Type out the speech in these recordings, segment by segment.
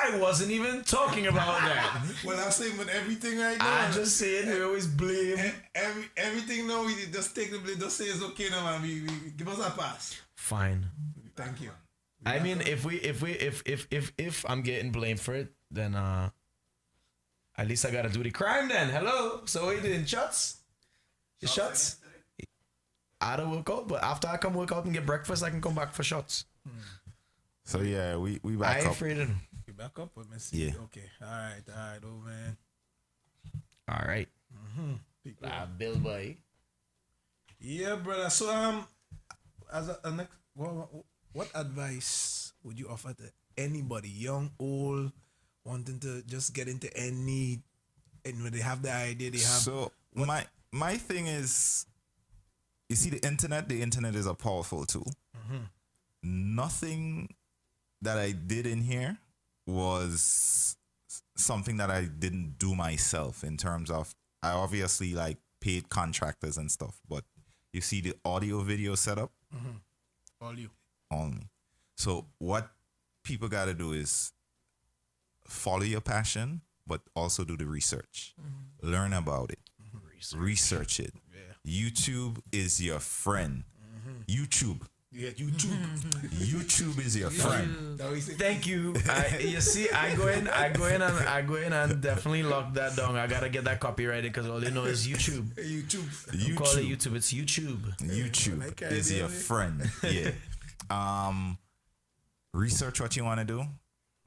I wasn't even talking about that. Well, I'm saying with everything right now. I just saying we always blame. Everything now, we just take the blame. Just say it's okay now, man. We give us a pass. Fine. Thank you. I mean, if I'm getting blamed for it, then at least I gotta do the crime then. Hello. So what you doing? Shots? Your shots? I don't work out, but after I come work out and get breakfast, I can come back for shots. So yeah, we back I ain't up. afraid of them. You back up with me? Yeah. Okay. All right, oh man. All right. People. Bill boy. Yeah, brother. So as a next, what advice would you offer to anybody, young, old, wanting to just get into any, and when they have the idea, they have. So my thing is, you see, the internet is a powerful tool. Nothing that I did in here was something that I didn't do myself, in terms of, I obviously like paid contractors and stuff, but you see the audio video setup, All you. all me. So what people got to do is follow your passion, but also do the research. Learn about it. Research it. YouTube is your friend. YouTube. Yeah, YouTube. YouTube is your friend. Thank you. You see, I go in and definitely lock that down. I gotta get that copyrighted because all you know is YouTube. YouTube. Call it YouTube. It's YouTube. YouTube is your friend. Yeah. Research what you want to do.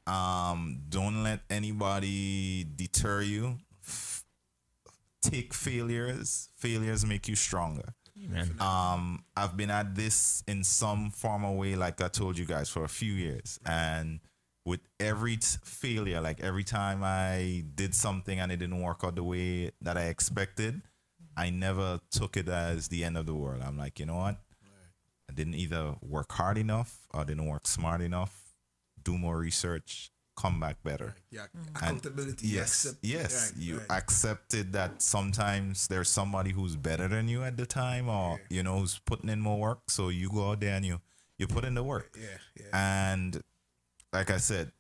Don't let anybody deter you. Take failures. Failures make you stronger. Amen. I've been at this in some form or way, like I told you guys, for a few years, and with every failure, like every time I did something and it didn't work out the way that I expected, I never took it as the end of the world. I'm like, you know what? I didn't either work hard enough or didn't work smart enough. Do more research, come back better. Yeah, accountability. Yes, yes. Right, You right. accepted that sometimes there's somebody who's better than you at the time, or you know, who's putting in more work. So you go out there and you put in the work. Yeah. And like I said,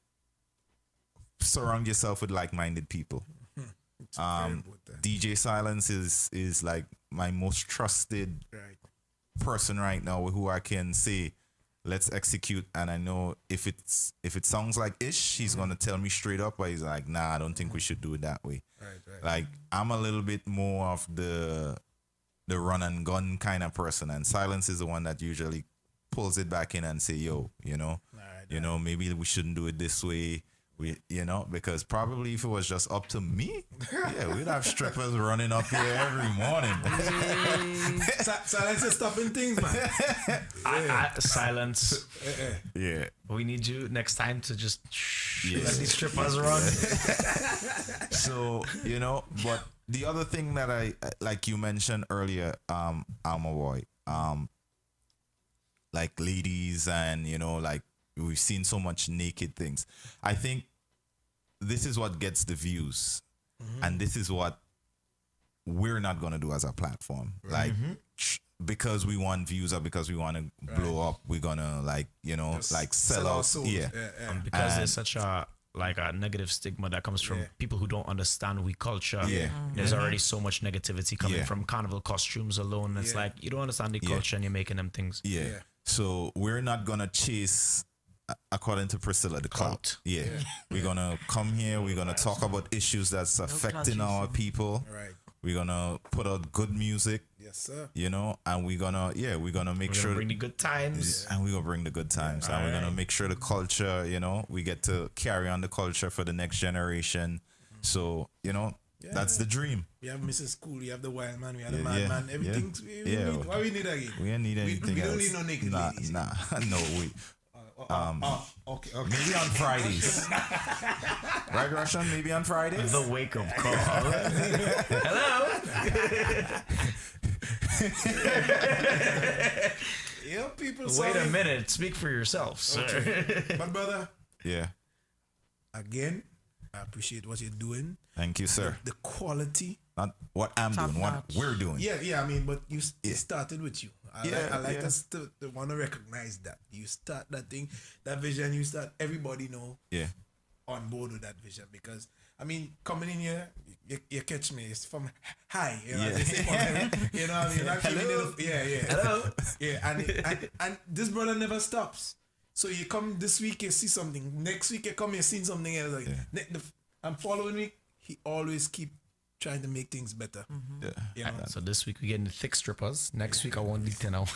surround yourself with like-minded people. Very important. DJ Silence is like my most trusted Right. person right now, who I can say, let's execute. And I know if it sounds like ish, he's gonna tell me straight up, but he's like, nah, I don't think we should do it that way. Right. Like, I'm a little bit more of the run and gun kind of person, and Silence is the one that usually pulls it back in and say, yo, maybe we shouldn't do it this way. Because probably if it was just up to me, we'd have strippers running up here every morning. Silence is stopping things, man. Silence. Yeah. We need you next time to just let these strippers run. So, but the other thing that I, like you mentioned earlier, I'm a boy, like ladies, and, like we've seen so much naked things. I think this is what gets the views, and this is what we're not going to do as a platform. Like, because we want views or because we want to blow up, we're going to sell out. souls. Yeah. Because there's such a negative stigma that comes from people who don't understand we culture. Yeah. There's already so much negativity coming from carnival costumes alone. It's like, you don't understand the culture and you're making them things. Yeah. So we're not going to chase, according to Priscilla, the clout. Yeah. We're going to come here. We're going to talk about issues that's affecting our people. Right. We're going to put out good music. Yes, sir. And we're going to make sure. Bring the good times. And we're going to bring the good times. And we're going to make sure the culture, we get to carry on the culture for the next generation. So, that's the dream. We have Mrs. Cool, we have the Wild Man, we have the Madman. Everything's we need. What we need again? We don't need anything we else. don't need no naked ladies. Nah. No, wait. Okay. Maybe on Fridays. Right, Russian? Maybe on Fridays? The wake-up call. Hello? Yeah, people. Wait a minute. Speak for yourself, sir. Okay. But brother, Yeah. again, I appreciate what you're doing. Thank you, sir. The quality. Not what I'm doing, what we're doing. Yeah. I mean, but it started with you. I like us to want to recognize that you start that thing, that vision. You start. Everybody know. Yeah. on board with that vision because I mean, coming in here, you catch me. It's from hi, you know, they say you know what I mean? Not hello. Hello. Yeah, and this brother never stops. So you come this week, you see something. Next week, you come, you see something else. Like and following week, he always keep trying to make things better. Yeah. You know? So this week we getting the thick strippers. Next week I won't need 10 hours.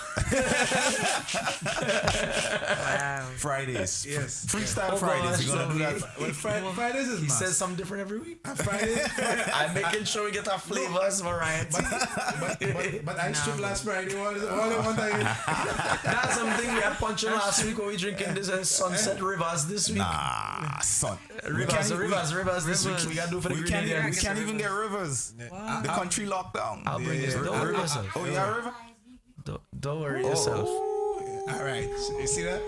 Wow. Fridays. Yes. Freestyle Oh, Fridays. We're gosh, gonna do that. Well, Fridays is He must. says something different every week. And Friday, I'm making sure we get our flavors, variety. but I stripped last Friday. What time? That's something we had punching last week when we drinking this Sunset Rivers this week. Nah, son. Rivers this week. We gotta do for the We Grenadians. can't even get rivers. The country lockdown. I'll bring this. Don't worry yourself. Oh, yeah, river. Don't worry yourself. All right. You see that?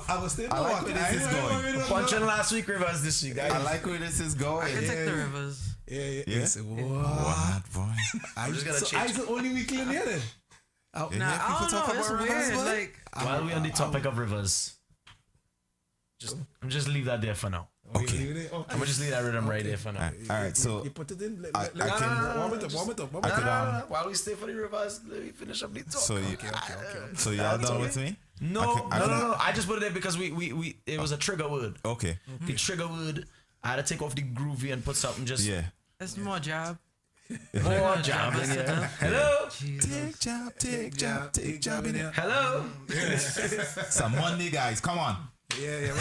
I was still. I like where this is going. Punching last week, Rivers this week. I like where this is going. I can take the rivers. Yeah. Yeah. What, boy? I'm just gonna so change. I'm the only weekly in here then. Nah, I don't know. It's weird. Like, While we on the topic of rivers, I'm just leave that there for now. Okay. I'm gonna just leave that rhythm right there for now. All right, so You put it in. I Warm it up. Warm it up. I could, While we stay for the rivers, let me finish up the talk. so y'all done with me? No. I just put it there because we it was a trigger word. Okay. The trigger word. I had to take off the groovy and put something just Yeah. it's more job. more job in here. Hello. Take job in here. Hello. Some Monday guys, come on. Yeah.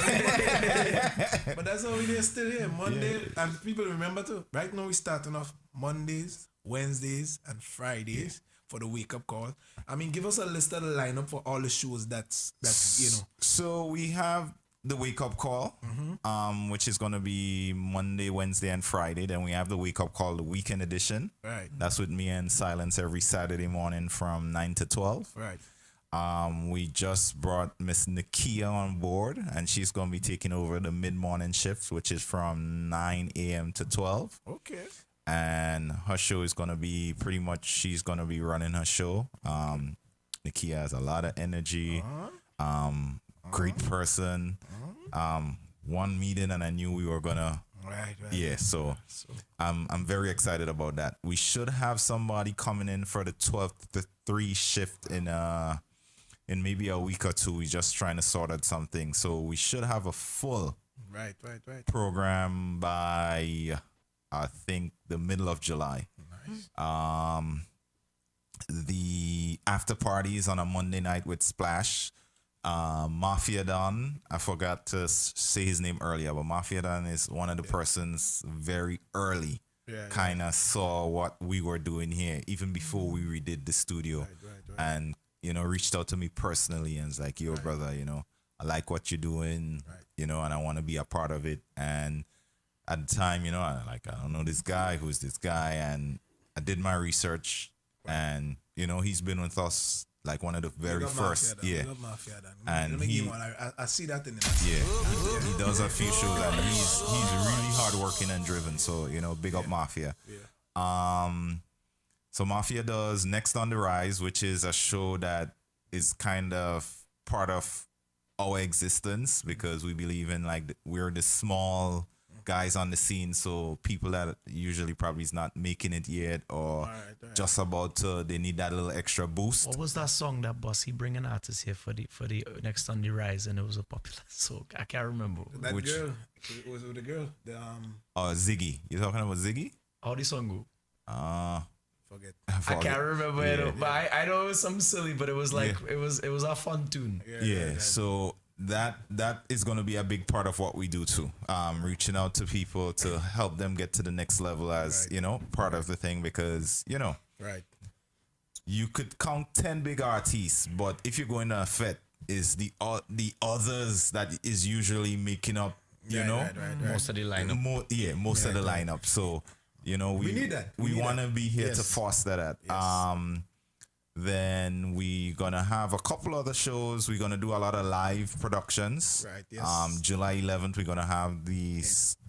But that's how we are still here. Monday, and people remember too. Right now we're starting off Mondays, Wednesdays, and Fridays for the wake up call. I mean, give us a list of the lineup for all the shows that's you know. So we have the wake up call, which is gonna be Monday, Wednesday, and Friday. Then we have the wake up call, the weekend edition. Right. That's with me and Silence every Saturday morning from 9 to 12. Right. We just brought Miss Nakia on board, and she's gonna be taking over the mid-morning shift, which is from 9 a.m. to 12. Okay. And her show is gonna be pretty much, she's gonna be running her show. Nakia has a lot of energy. Great person. One meeting and I knew we were gonna. Right. Yeah, so I'm very excited about that. We should have somebody coming in for the 12 to 3 shift in maybe a week or two. We're just trying to sort out something. So we should have a full Right. program by I think the middle of July. Nice. The after parties on a Monday night with Splash. Mafia Don, I forgot to say his name earlier, but Mafia Don is one of the persons very early kind of saw what we were doing here, even before we redid the studio. Right. And, you know, reached out to me personally and was like, yo, brother, you know, I like what you're doing, you know, and I want to be a part of it. And at the time, you know, I don't know this guy, who's this guy? And I did my research and, you know, he's been with us like one of the very first, and he, I see that in the he does a few shows and he's really hardworking and driven. So you know, big up Mafia. So Mafia does Next on the Rise, which is a show that is kind of part of our existence because we believe in like we're the small guys on the scene, so people that usually probably is not making it yet or just about to, they need that little extra boost. What was that song that Bossy bringing artists here for the Next on the Rise, and it was a popular song? I can't remember. That girl, it was with the girl. Ziggy. You're talking about Ziggy? How the song go? Forget. I can't remember it, but I know it was something silly, but it was like it was a fun tune. So that is going to be a big part of what we do too, reaching out to people to help them get to the next level as you know, part of the thing, because you know, you could count 10 big artists, but if you're going to a fete, is the others that is usually making up most of the lineup. Most of the lineup. So you know, we need that. We want to be here to foster that. Then we gonna have a couple other shows. We're gonna do a lot of live productions. July 11th, we're gonna have the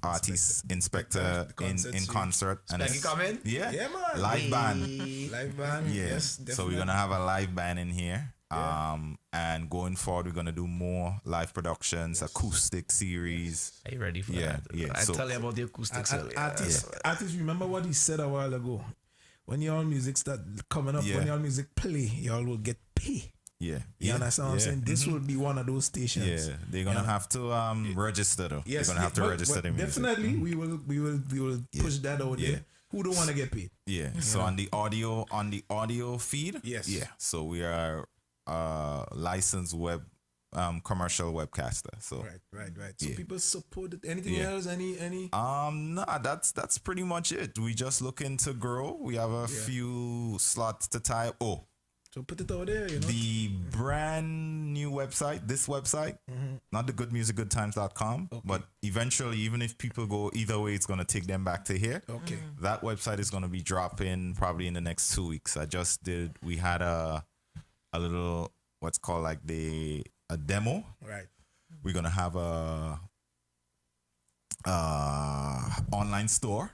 artist Inspector in concert. And you come in? Yeah, man. Live band. Live band. Yeah. Yes, definitely. So we're gonna have a live band in here. And going forward, we're gonna do more live productions, acoustic series. Are you ready for Yeah, that? yeah. I So- tell you about the acoustics. Artists, remember what he said a while ago. When y'all music start coming up, Yeah. when y'all music play, y'all will get paid. Yeah, You understand what I'm saying? This will be one of those stations. Yeah, they're gonna have to register though. Yes, they're gonna have to but- register but their music. definitely we will push that out Yeah. there. Who don't want to get paid? Yeah. So on the audio feed. Yes. Yeah. So we are licensed web commercial webcaster. So Right. So Yeah. people support it. Anything Yeah. else? Any? nah, that's pretty much it. We just looking to grow. We have a few slots to tie up. Oh, So put it out there. the brand new website, this website, not the goodmusicgoodtimes.com, but eventually, even if people go either way, it's going to take them back to here. Okay. That website is going to be dropping probably in the next 2 weeks. We had a little, what's called like a demo. Right. We're going to have a online store,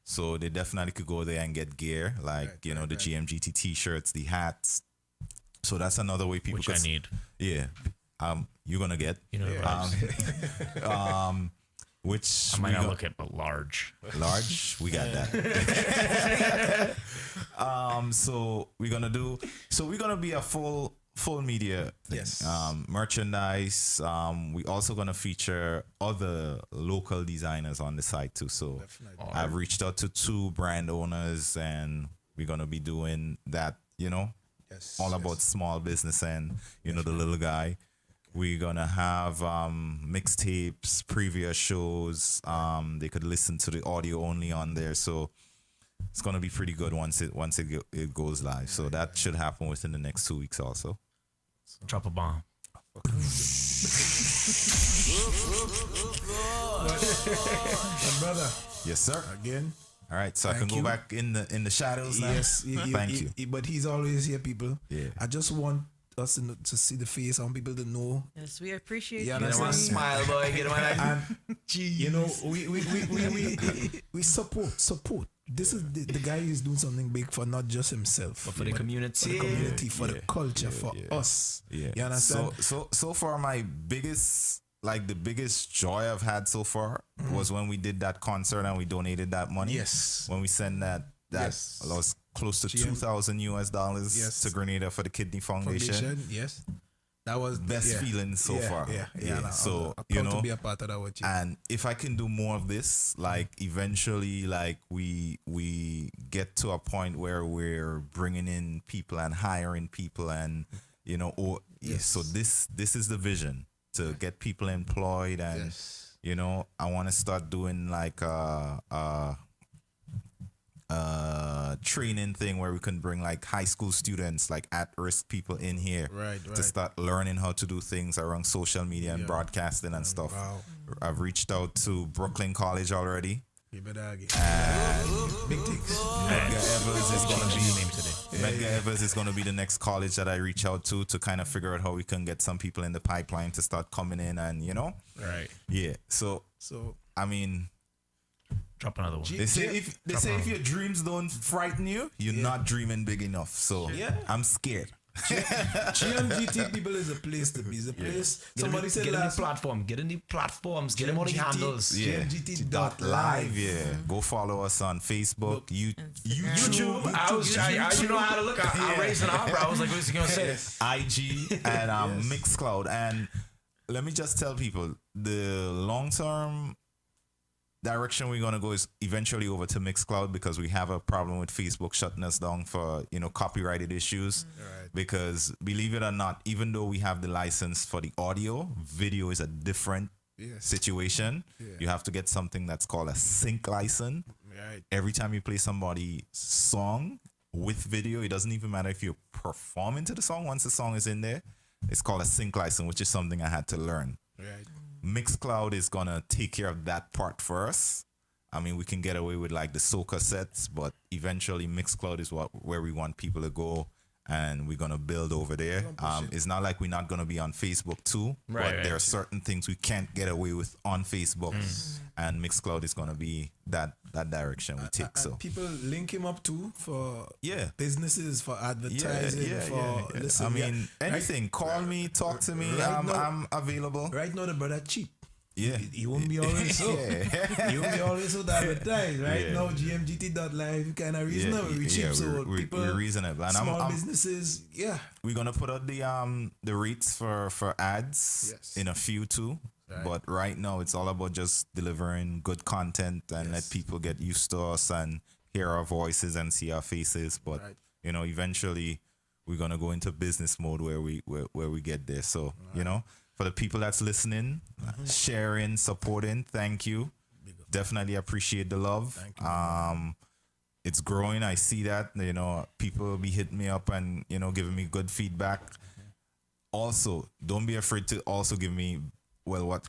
so they definitely could go there and get gear like the GMGT t-shirts, the hats. So that's another way people Which I need. Yeah. You're gonna get You know, the vibes. which I might we not got- look at, but large. large. We got that. So we're gonna be a full media thing. Yes. Merchandise. We also gonna feature other local designers on the site too. So Definitely. I've reached out to 2 brand owners, and we're gonna be doing that. Yes. All about small business and the little guy. We're gonna have mixtapes, previous shows. They could listen to the audio only on there, so it's gonna be pretty good once it goes live. So that should happen within the next 2 weeks also. Drop a bomb. My brother, Yes, sir. again. All right, so I can Thank go you. back in the shadows now. Yes. Thank you. But he's always here, people. Yeah. I just want us to see the face. I want people to know. Yes, we appreciate Yeah, you. that's Get him on Yes. smile, boy. Get him on. We support. This is the guy who's doing something big for not just himself, For the community. for the community, for the Yeah. culture, for Yeah. us. Yeah. You understand? So far, my biggest joy I've had so far was when we did that concert and we donated that money. Yes. When we sent that Yes. was close to GM. $2,000 Yes. to Grenada for the Kidney Foundation. Yes. That was Best feeling so far. Yeah. Yeah. So, I'm proud to be a part of that with you. And if I can do more of this, like eventually, like we get to a point where we're bringing in people and hiring people, and so this is the vision, to get people employed, and Yes. I want to start doing like a training thing where we can bring like high school students, like at-risk people in here, Right. to start learning how to do things around social media and broadcasting and stuff. Wow. I've reached out to Brooklyn College already. You better get Big things. Medgar Evers is gonna Change his name today. Medgar Evers is gonna be the next college that I reach out to kind of figure out how we can get some people in the pipeline to start coming in, and Right. yeah. So I mean, Drop another one. they say if your dreams don't frighten you, you're not dreaming big enough. So I'm scared. GMGT people is a place to be. It's a place. Somebody said get in the last platform. Get in the platforms. Get them all the handles. GMGT.LIVE. Yeah. Go follow us on Facebook, YouTube, YouTube. You know how to look. I raised an eyebrow. I was like, what's he gonna say? IG, and Mixcloud. And let me just tell people, the long-term direction we're gonna go is eventually over to Mixcloud, because we have a problem with Facebook shutting us down for copyrighted issues. Right. Because believe it or not, even though we have the license for the audio, video is a different situation. You have to get something that's called a sync license. Right. Every time you play somebody's song with video, it doesn't even matter if you're performing to the song. Once the song is in there, it's called a sync license, which is something I had to learn. Right. Mixcloud is gonna take care of that part for us. I mean, we can get away with like the soca sets, but eventually Mixcloud is where we want people to go and we're gonna build over there. It's not like we're not gonna be on Facebook too, but there are certain things we can't get away with on Facebook, and Mixcloud is gonna be that direction we take. So people link him up too for businesses, for yeah, advertising, for listen. I mean, anything. Call me, talk to me. I'm available. Right now, the brother cheap. Yeah, he won't be always so. He won't be always so advertised. Right now, GMGT.LIVE kind of reasonable. We cheap, so people, we're reasonable. And small businesses, we're gonna put out the rates for ads in a few too. Right. But right now, it's all about just delivering good content and let people get used to us and hear our voices and see our faces. But you know, eventually, we're gonna go into business mode where we get there. So you know. For the people that's listening, sharing, supporting, thank you. Definitely appreciate the love. Thank you. It's growing. I see that. You know, people be hitting me up and, you know, giving me good feedback. Also, don't be afraid to also give me,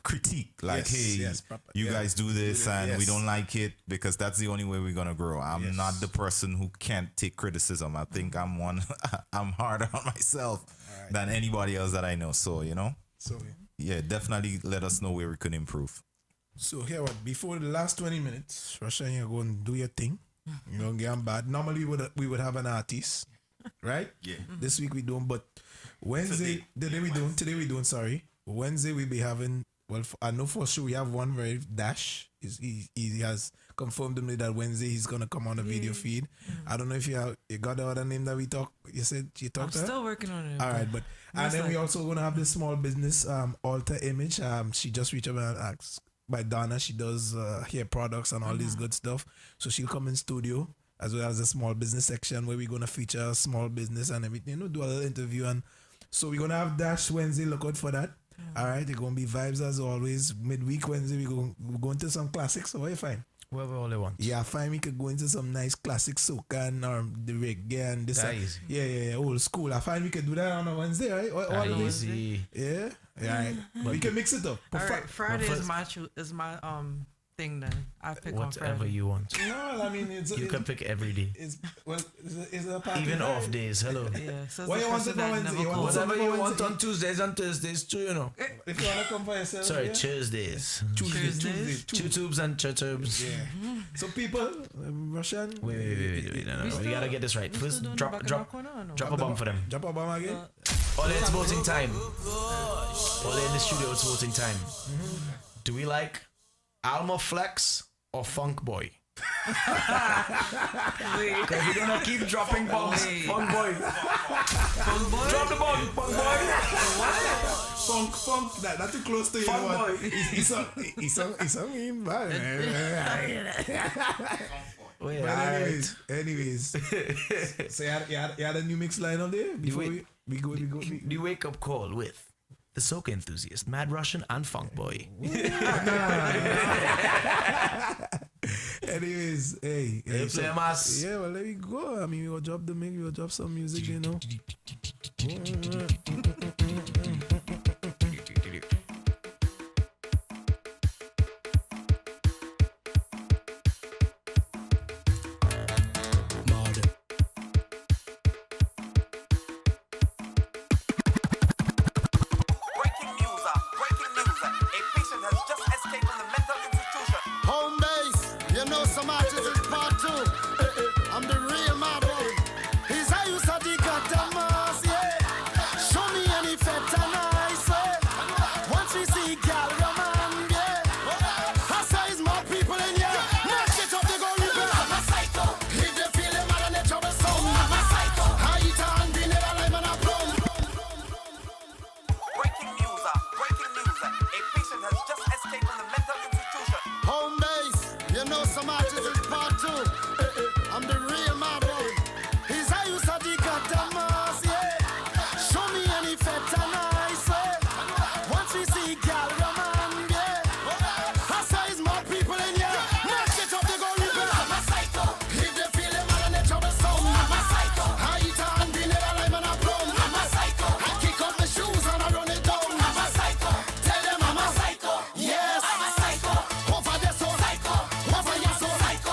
critique. Like, hey, you guys do this and we don't like it, because that's the only way we're going to grow. I'm not the person who can't take criticism. I think I'm harder on myself than anybody else that I know. So, you know. So yeah, definitely let us know where we could improve. So here, before the last 20 minutes, Russia, you're going to do your thing. You're going to get on bad. Normally we would have an artist, right? Yeah. This week we don't, but Wednesday, today we don't, sorry. Wednesday we'll be having, I know for sure we have one very Dash. He has confirmed to me that Wednesday he's going to come on the video feed. I don't know if you got the other name that you said you talked to. I'm still working on it. All right, but and then we also going to have this small business Alter Image. She just reached out and asked by Donna. She does hair products and all this good stuff. So she'll come in studio as well as a small business section where we're going to feature a small business and everything. You know, do a little interview. And so we're going to have Dash Wednesday. Look out for that. All right, they're going to be vibes as always. Midweek Wednesday, we're going to some classics. So what you find? Whatever all they want. Yeah, I find we could go into some nice classic soca and the reggae and this. Easy. Yeah, old school. I find we could do that on a Wednesday, right? All easy. Yeah, right. We can mix it up. All right, Friday is my thing then. I pick on whatever Friday. you want. No, I mean You can pick every day. It's a party. Even night. off days. Hello. Yeah, so What you want to that Wednesday? never You want called. Whatever you Wednesday? want on Tuesdays and Thursdays too, you know. If you want to come for yourself. Sorry, yeah? Tuesdays. Tuesdays. Tutubes and chutubes. Yeah. So people, Russian. Wait. No. We gotta get this right. We First, still doing drop the back of our corner or no? a bomb for them. Drop a bomb again. Ole, it's voting time. Ole in the studio, it's voting time. Do we like Alma Flex or Funk Boy? Because we're gonna keep dropping bombs. Funk Boy. Funk boy? Drop the bomb, Funk Boy. Funk. That's too close to you. Funk Boy. He's sung him bad. Wait, But alright. anyways. So you had a new mix line on there before we go. The wake up call with the soca enthusiast, Mad Russian and Funk Boy. Anyways, hey, Play mas. yeah, well, let me go. I mean, we will drop the mix, we will drop some music, you know. Breaking news. A patient has just escaped from the mental institution. Home base, you know some artists is part two. I'm the real mad boy. He's how you said he got the mass, yeah. Show me any fete and ice, yeah. Once we see gal roman, yeah. I say it's more people in here. Match it up, they go live it. I'm a psycho. If they feel them mad and they trouble some. I'm a psycho. I eat and be never alive and I plumb. Breaking news. A patient has just escaped from the mental institution. Home base, you know some artists is part two. I'm the real mad boy. He's how you said he got the mass, yeah. Show me any fete and ice, yeah. Once we see gal roman, yeah. I say it's more people in here. Match it up, they go live it. I'm a psycho. If they feel them mad and they trouble some. I'm a psycho. I eat and be never alive and I plumb. I'm a psycho. I kick up my shoes and I run it down. I'm a psycho. Tell them I'm a psycho. Yes. I'm a psycho. Over there so psycho. Over here so psycho.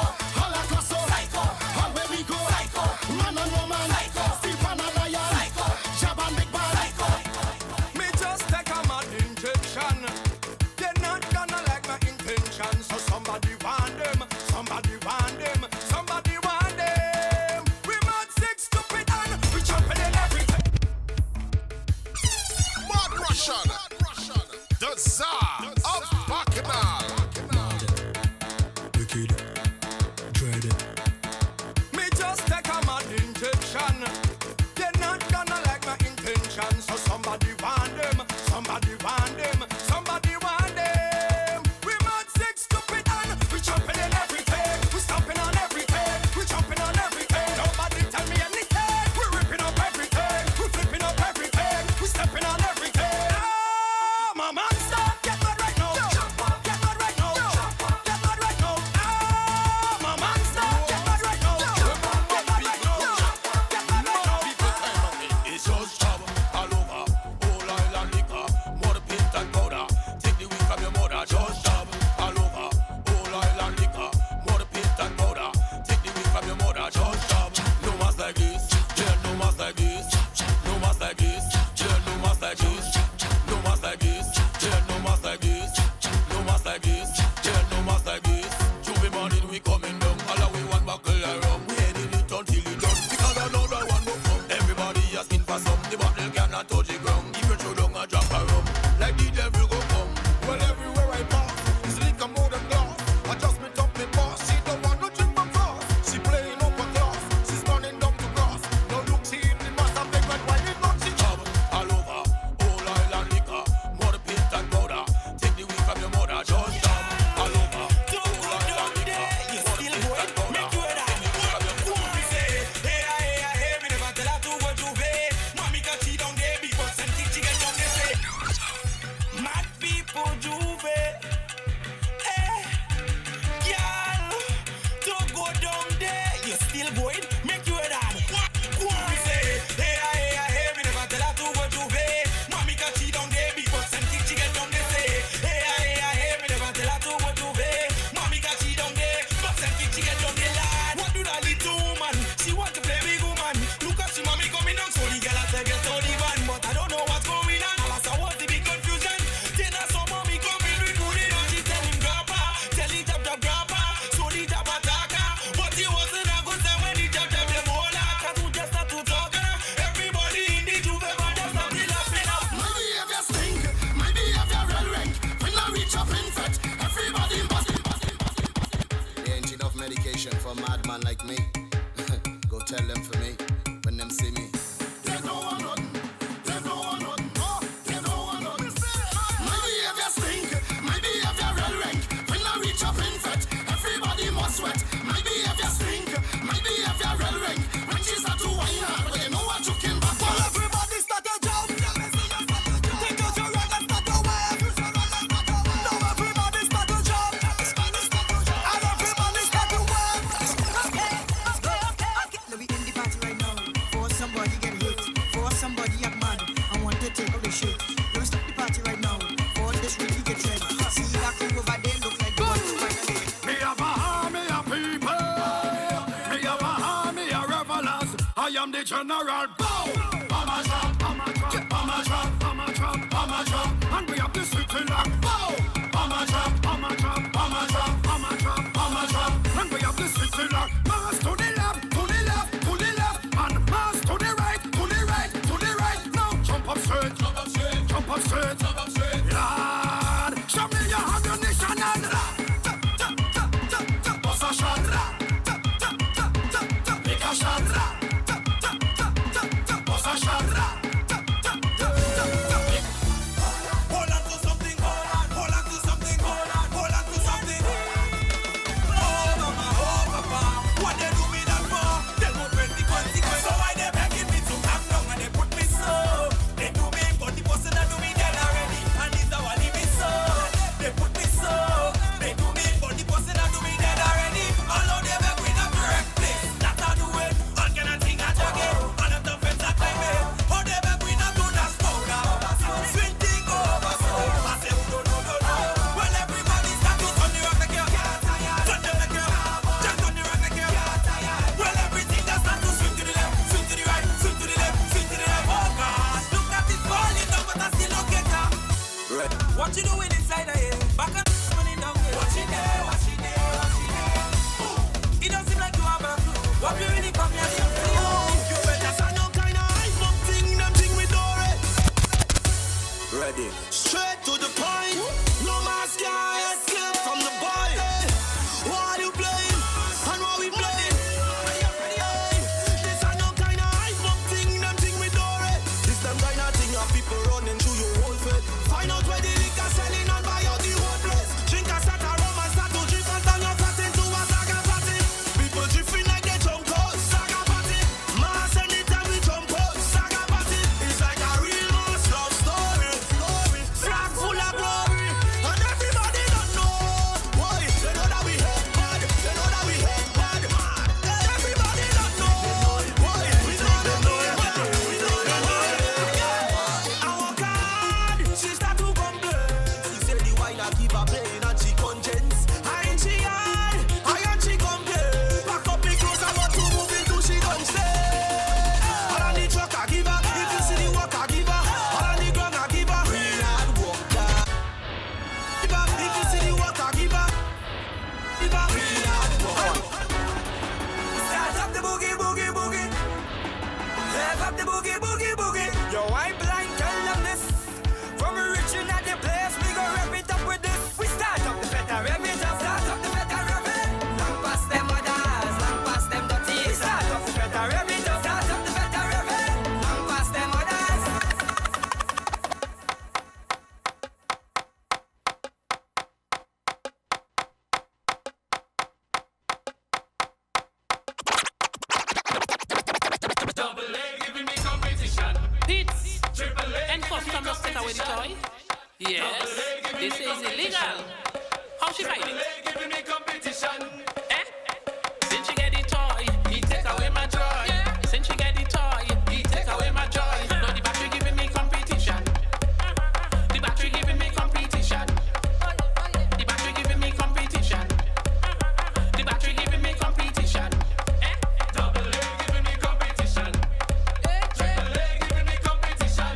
wicked, dreaded. Me just take a mad injection. They're not gonna like my intention. So somebody warn them, somebody warn them, somebody warn them. We mad sick, stupid, and we jumping in everything. We stomping on everything. We jumping on everything. Nobody tell me anything. We ripping up everything. We flipping up everything. We stepping on everything. Ah, my monster, get mad right now. Get mad right now. Get mad right now. Ah, my monster, get mad right now. Get mad right now. Get mad right now. It's just trouble all over. Whole island liquor, more paint and powder. Take the weed from your mother. Just trouble all over. Whole island liquor, more paint and powder. Take the weed from your mother. Just trouble. No mas like this. Yeah, no mas like this. No mas like this. Yeah, no mas like this. No mas like this. Yeah, no mas like this. No mas like this. Yeah, no mas like this. Juve morning we coming down. All the way one buckle around. We heading it until it done. Because another one will come. Everybody asking for some. The bottle cannot touch the ground. If you throw down a drop of rum, like the devil go come. Well, everywhere I pass, it's liquor more than glass. I just met up my boss. She don't want no drink from fast. She playing up a class. She's running down to grass. No look, she in the master big red wine. It not she trouble all over. Whole island liquor, more paint and powder. Take the weed from your mother. Just trouble all over. Whole island liquor, more paint and powder. Take the weed from your mother. Mad people Juve. Girl, don't go down there. You still going? Make you dad. Go on, say, hey, me never tell her to go Juve. Mommy can cheat down there, big bucks and kick chicken down there. Say, hey, me never tell her to go Juve. Mommy can cheat down there, bucks and kick chicken down there, lad. What do that little woman? She want to play big woman. Look at she mommy coming down, so the girl has to get to the van. But I don't know what's going on. Alas, I was the big confusion. Then I saw mommy coming with good on. She tell him grandpa, tell the jab grandpa. So the jab attacker. But he wasn't a good time when the jab them all out. Cause we just start to talk. Everybody in the Juve bar just start to laughing up. My behavior stink, my behavior red rank. When I reach up in fat, everybody bust. There ain't enough medication for a madman like me. Go tell them for me when them see me. They don't want nothing. They don't want nothing. Oh, they don't want nothing. My behavior stink, my behavior red rank. When I reach up in fat, everybody must sweat. My behavior stink, my behavior red rank. When she start to whine hard, but you know what you can back. Well, everybody start to jump. Take out your rag and start to wave. Now everybody start to jump. And everybody start to wave. Okay. Let me in the party right now. For somebody get hit, for somebody get mad. I want to take out the shit. Don't stop the party right now. For this really get red. See that crew over there look like the one who fight again. Me have a army of people. Me have a army of revelers. I am the general. Bow. Bomber drop, bomber drop, bomber drop, bomber drop, bomber drop. And we have the city lock. Bow. Bomber drop, bomber drop, bomber drop, bomber drop, bomber drop. And we have the city lock. Mass to the left, to the left, to the left. And mass to the right, to the right, to the right. Now jump up straight, jump up straight, jump up straight, jump up straight. Lord, show me your ammunition and bust a shot. Make a shot. Bust a shot. Hold on to something, hold on away the toy? Yes. This is illegal. How she fight it? Giving me competition. Eh? Since she get the toy, he take away my joy. Since she get the toy, he take away my joy. No, the battery giving me competition. The battery giving me competition. The battery giving me competition. The battery giving me competition. Eh? Double A giving me competition. Triple A giving me competition.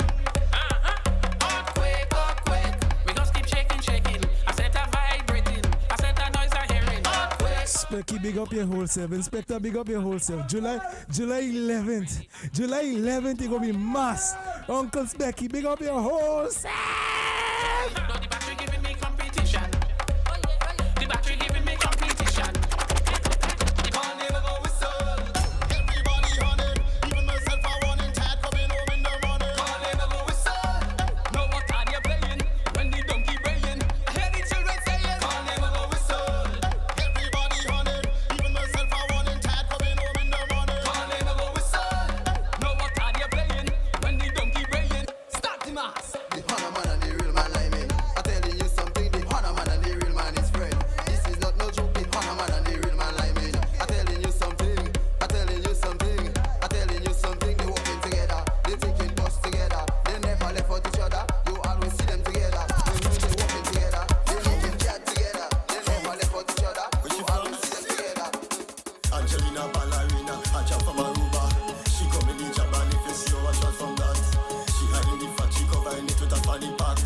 Earthquake, earthquake. We just keep shaking, shaking. I said a vibrating. I said a noise I hearing. Earthquake. Specky, big up your whole self. Inspector, big up your whole self. July 11th. July 11th, it gonna be mass. Uncle Specky, big up your whole self. No, the battery giving me competition. The battery giving me competition. Can't never go whistle. Everybody on it, even myself I want it. Tired coming home in the morning. Can't never go whistle. Know what time you're playing when the donkey braying. I hear the children saying, Can't never go whistle. Everybody on it, even myself I want it. Tired coming home in the morning. Can't never go whistle. know what time you're playing when the donkey braying. Start the mass. The Hana man and the real man like me. I'm telling you something, the Hana man and the real man is friend. This is not no joke, the Hana man and the real man like me. I'm telling you something, I'm telling you something, I'm telling you something. They walking together, they taking bus together. They never left out each other, you always see them together. They know they walking together, they making chat together. They never left out each other, you always see them together. Angelina ballerina, a jump from Aruba. She come in the Japan if you see her a shot from that. She hiding the fat, she covering it with a fanny pack.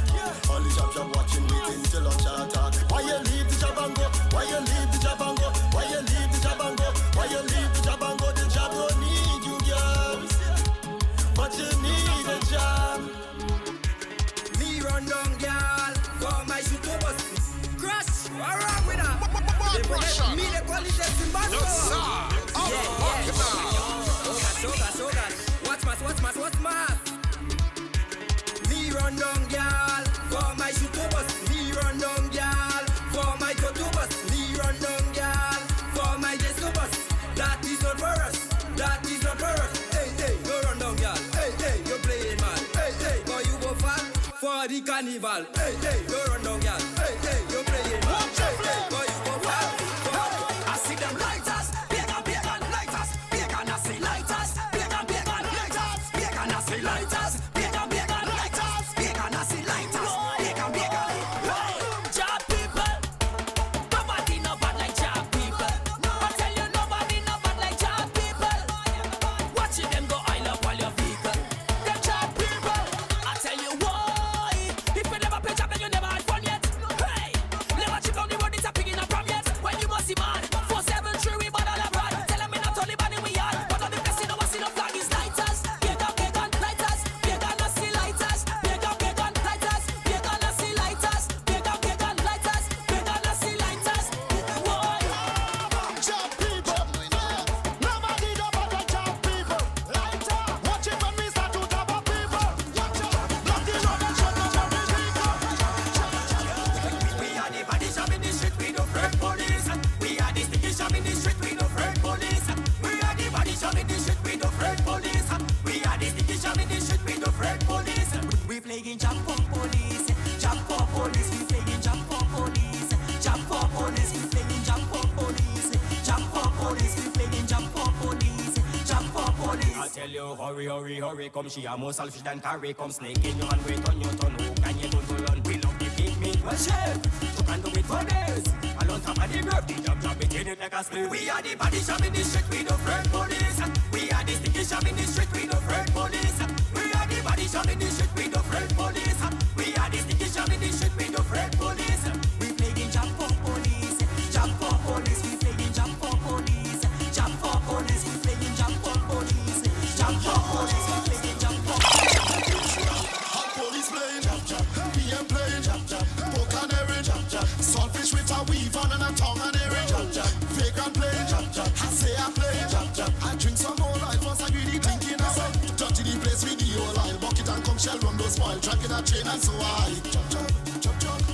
All the jab watching, waiting till lunch attack. Why you leave the jab and go? Why you leave the jab and go? Why you leave the jab and go? Why you leave the jab and go? The jab don't need you, girl, but you need a job. Me run down, girl, for my shoot over. Crush, what wrong with her? They protect me, the police is in bad. What's mass? Me run down, girl, for my shoot over. Me run down, girl, for my totobus. Me run down, girl, for my jesubus. That is not for us. That is not for us. Hey, hey, you run down, girl. Hey, hey, you're playing man. Hey, hey, boy, you go far for the carnival. Hey, hey, you run down, girl. Hey, hey, you're playing man. Hey, hey, boy, you go far. I see them lighters, bacon, bacon, lighters, bacon, I see lighters, bacon, bacon, lighters, bacon, I see lighters, bacon, bacon, lighters, bacon, I see lighters, bacon, bacon. Job people, nobody no bad like job people. I tell you nobody no bad like job people. Watching them go oil up all your vehicle. Them job people, I tell you why. If you never pay job, then you never had fun yet. Hey, never chip down the road, it's a pig in a prom yet. When you must see man, 473 we bad all abroad. Tell them me not only bad in we are, but on the best you know I see no flag is lighters. Bacon, bacon, lighters, bacon, I see lighters, bacon, bacon, lighters, bacon, I see lighters, bacon, bacon, lighters, bacon, I see lighters. Why? Job people, nobody no bad like job people. Lighter, watch it when we start to top up people. Watch out, block the road and shut down the people. We are the body shop in the street, we no afraid police. We are the sticky shop in the street, we no afraid police. We are the body shop in the street, we no afraid police. We are the sticky shop in the street, we no afraid police. We playing jump for police, jump for police. We playing jump for police, jump for police. We playing jump for police, jump for police. We playing jump for police, jump for police. I tell you, hurry, hurry, hurry, come. She are more selfish than carry. Come snake in your hand, wait on your tongue. Who can you don't go on? We love the big meat, well chef. You can do it for days. Alone top of the grave, the job, we get it like a slave. We are the body shop in the street, we no afraid police. We are the sticky shop in the street, we no afraid police. We are the body shop in the street, we no afraid police. We are the sticky shop in the street, we no afraid police. We playing jump for police, jump for police. We playing jump for police, jump for police. We playing jump for police, jump for police. We playing jump for Hot police playing, PM playing, poke and herring, saltfish with a weave on and a tongue and herring, vagrant playing, I say I playing, I drink some more life once I really thinking of it. Dirty the place with the whole aisle, bucket and come shell run those spoil, dragging a chain and so I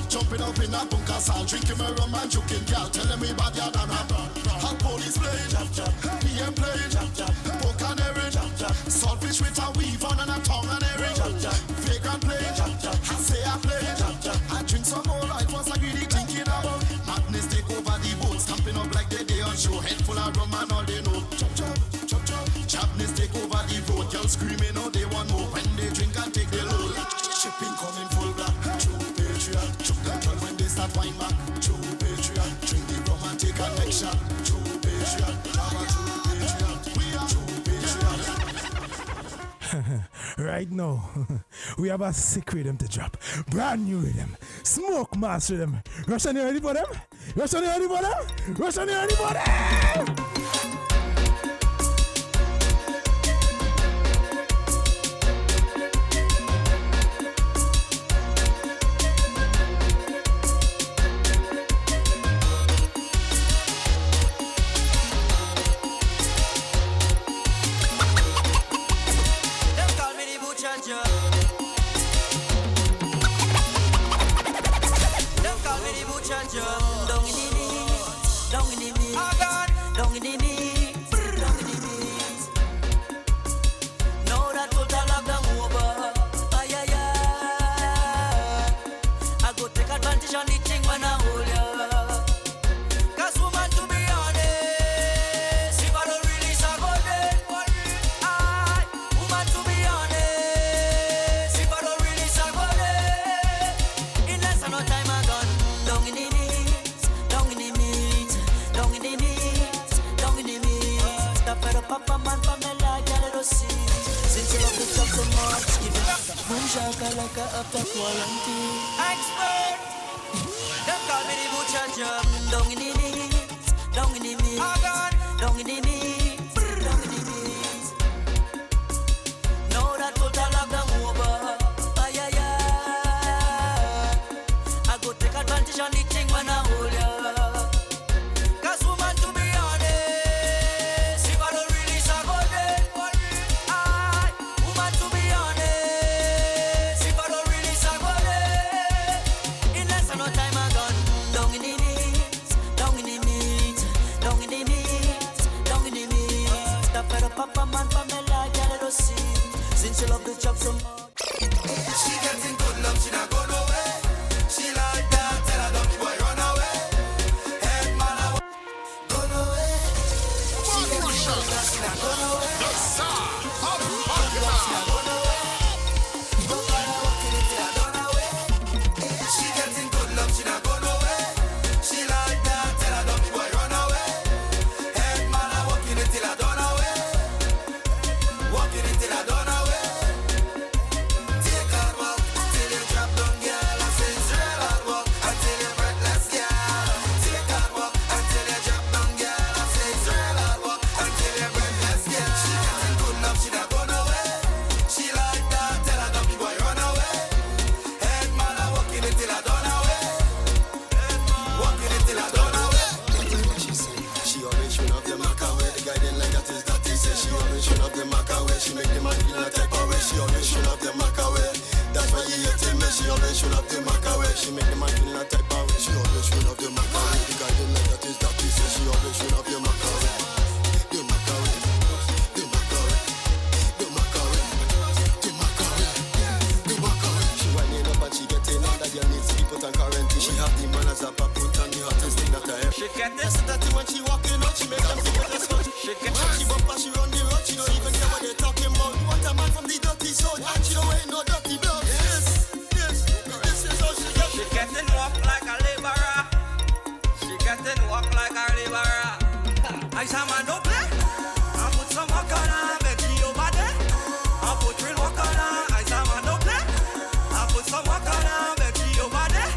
jumping up in a bunker salt, drinking my rum and joking, girl, telling me bad yard and a hot police playing, PM playing, poke and herring, saltfish with a weave on and a tongue and herring, vagrant playing, patriot, true patriot. I'm a true patriot. We are true patriot. Right now, we have a sick rhythm to drop. Brand new rhythm. Smoke mass rhythm. Russian, you ready for them? Russian, you ready for them? Russian, you ready for them? After quarantine, expert. Them call me the butcher jump. Down in the knees, down in the knees, down in the knees, down in the knees. Now that total lockdown over, ay ay ay. I go take advantage on the thing when I hold ya. 'Cause woman, to be honest, if I don't release, I go dead. Aye, woman, to be honest. Papa man for me like I don't see. Since you love the job so much. She getting good love, she not go nowhere. She like that, tell her don't boy run away. Head man, I go nowhere. She getting good love, she not go nowhere. Good love, she not go nowhere. Don't bother walking it till I done away. She getting good love, she not go nowhere. She like that, tell her don't boy run away. Head man, I walking it till I done away. Walking until I don't know where. Take hard walk till you drop down, girl. I say it's real hard walk until you're breathless, girl. Take hard walk until you drop down, girl. I say it's real hard walk until you're breathless, girl. She getting good love, she not go nowhere. She like that, tell her don't be boy run away. Head man, I walking until I don't know where. Walking until I don't know where. She say she always should have the mark away. The guy didn't like that is that he say she always should have the mark away. She make the man feel a type of way. She always should have the mark away. That's why you hate me. She always should have the mark away. She make the man feel a type of way. She always should have the mark away. The guy didn't like that is that he say she always should have the mark away. The mark away. The mark away. The mark away. The mark away. The mark away. She whining up and she getting all that girl needs to be put on quarantine. She have the man as a put on the hottest thing that I have. She get this. That's when she walking out, she make them see what this much. She get when she bump and she run the road. She don't even care what they talking about. Want a man from the dirty zone and she don't ain't no dirty blood. This is how she gets. She getting walk like a laborer. She getting walk like a laborer. I say man don't play. I put some walk on her, bet she over there. I put real walk on her. I say man don't play. I put some walk on her, bet she over there.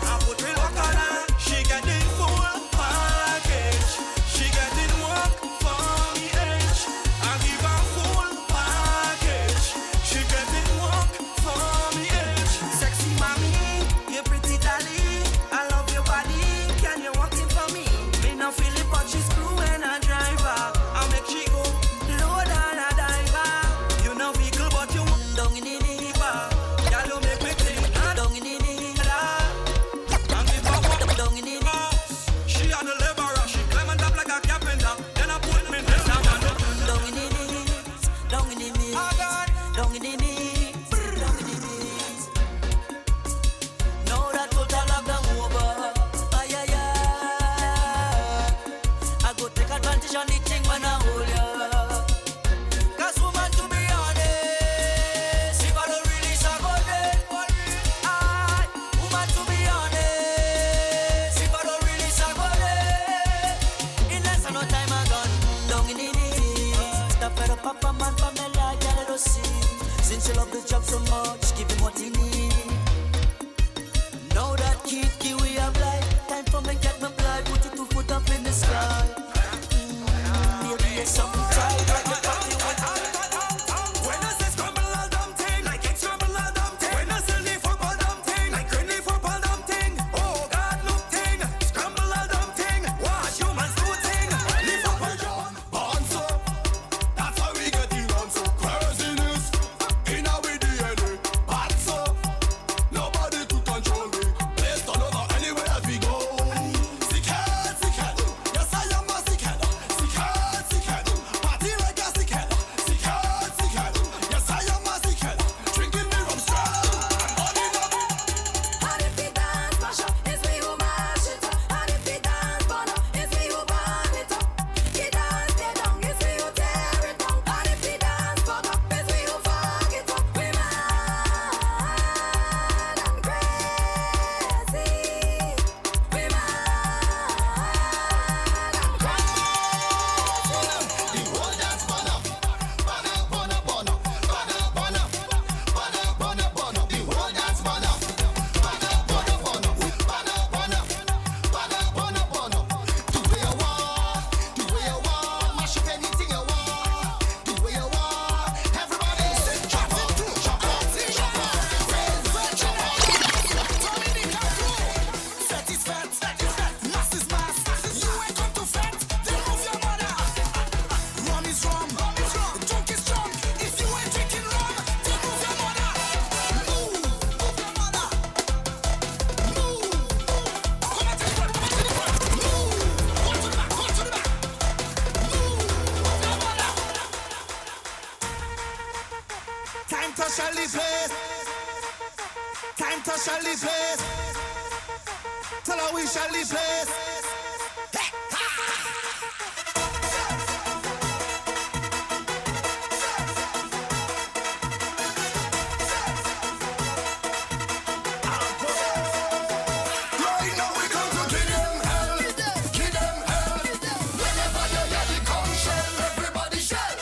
I put real walk on her. She getting full package. She getting walk from the edge. I give her full package. She getting walk from the edge. Sexy mommy, you pretty dolly. I love your body. Can you walk in for me? Me no feel it, but she's cool when I drive her. saying she love the job so much, give him what he need. Now that kid, we have life. Time for me get my blood, put your 2 foot up in the sky. Maybe it's something tight, like the party when When I say scramble all dumb thing, like egg scramble all dumb thing. When I say leaf up all dumb thing, like green leaf up all dumb thing. Oh God, look thing, scramble all dumb thing. Watch humans do thing, leaf up all dumb. Bounce up, that's how we get it on. So craziness in our DNA. Bounce up, nobody to control me. Place all over anywhere we go. Sick head, yes I am a sick head. Sick head, party like a sick head. Sick head, yes I am a sick head. Drinking me rum strong, all in a And if we dance mash up, it's we who mash it up. And if we dance burn up, it's we who burn it up. We dance tear down, it's we who tear it down. And if we dance fuck up, it's we who fuck it up. We mad and crazy. We mad and crazy. The whole dance burn up, burn up, burn up, burn up, burn up, burn up, burn up, burn up, burn up. The whole dance burn up, burn up, burn up, burn up, burn up, burn up, burn up, burn up, burn up. Do what you want, mash up anything you want. Do what you want, everybody say jump up, jump up, jump up, jump up. Dominican crew, fat is fat, mass is mass. You ain't come to fat, then move your mother. Rum is rum, drunk is drunk. If you ain't drinking rum, then move your mother. Move your mother. Move. Come on, take it, move. Go to the back, go to the back. Move your mother. Time to Shelly place. Time to Shelly place. Tell her we Shelly place. Right now we come to give them hell, give them hell. Whenever you hear the conch shell, everybody shell.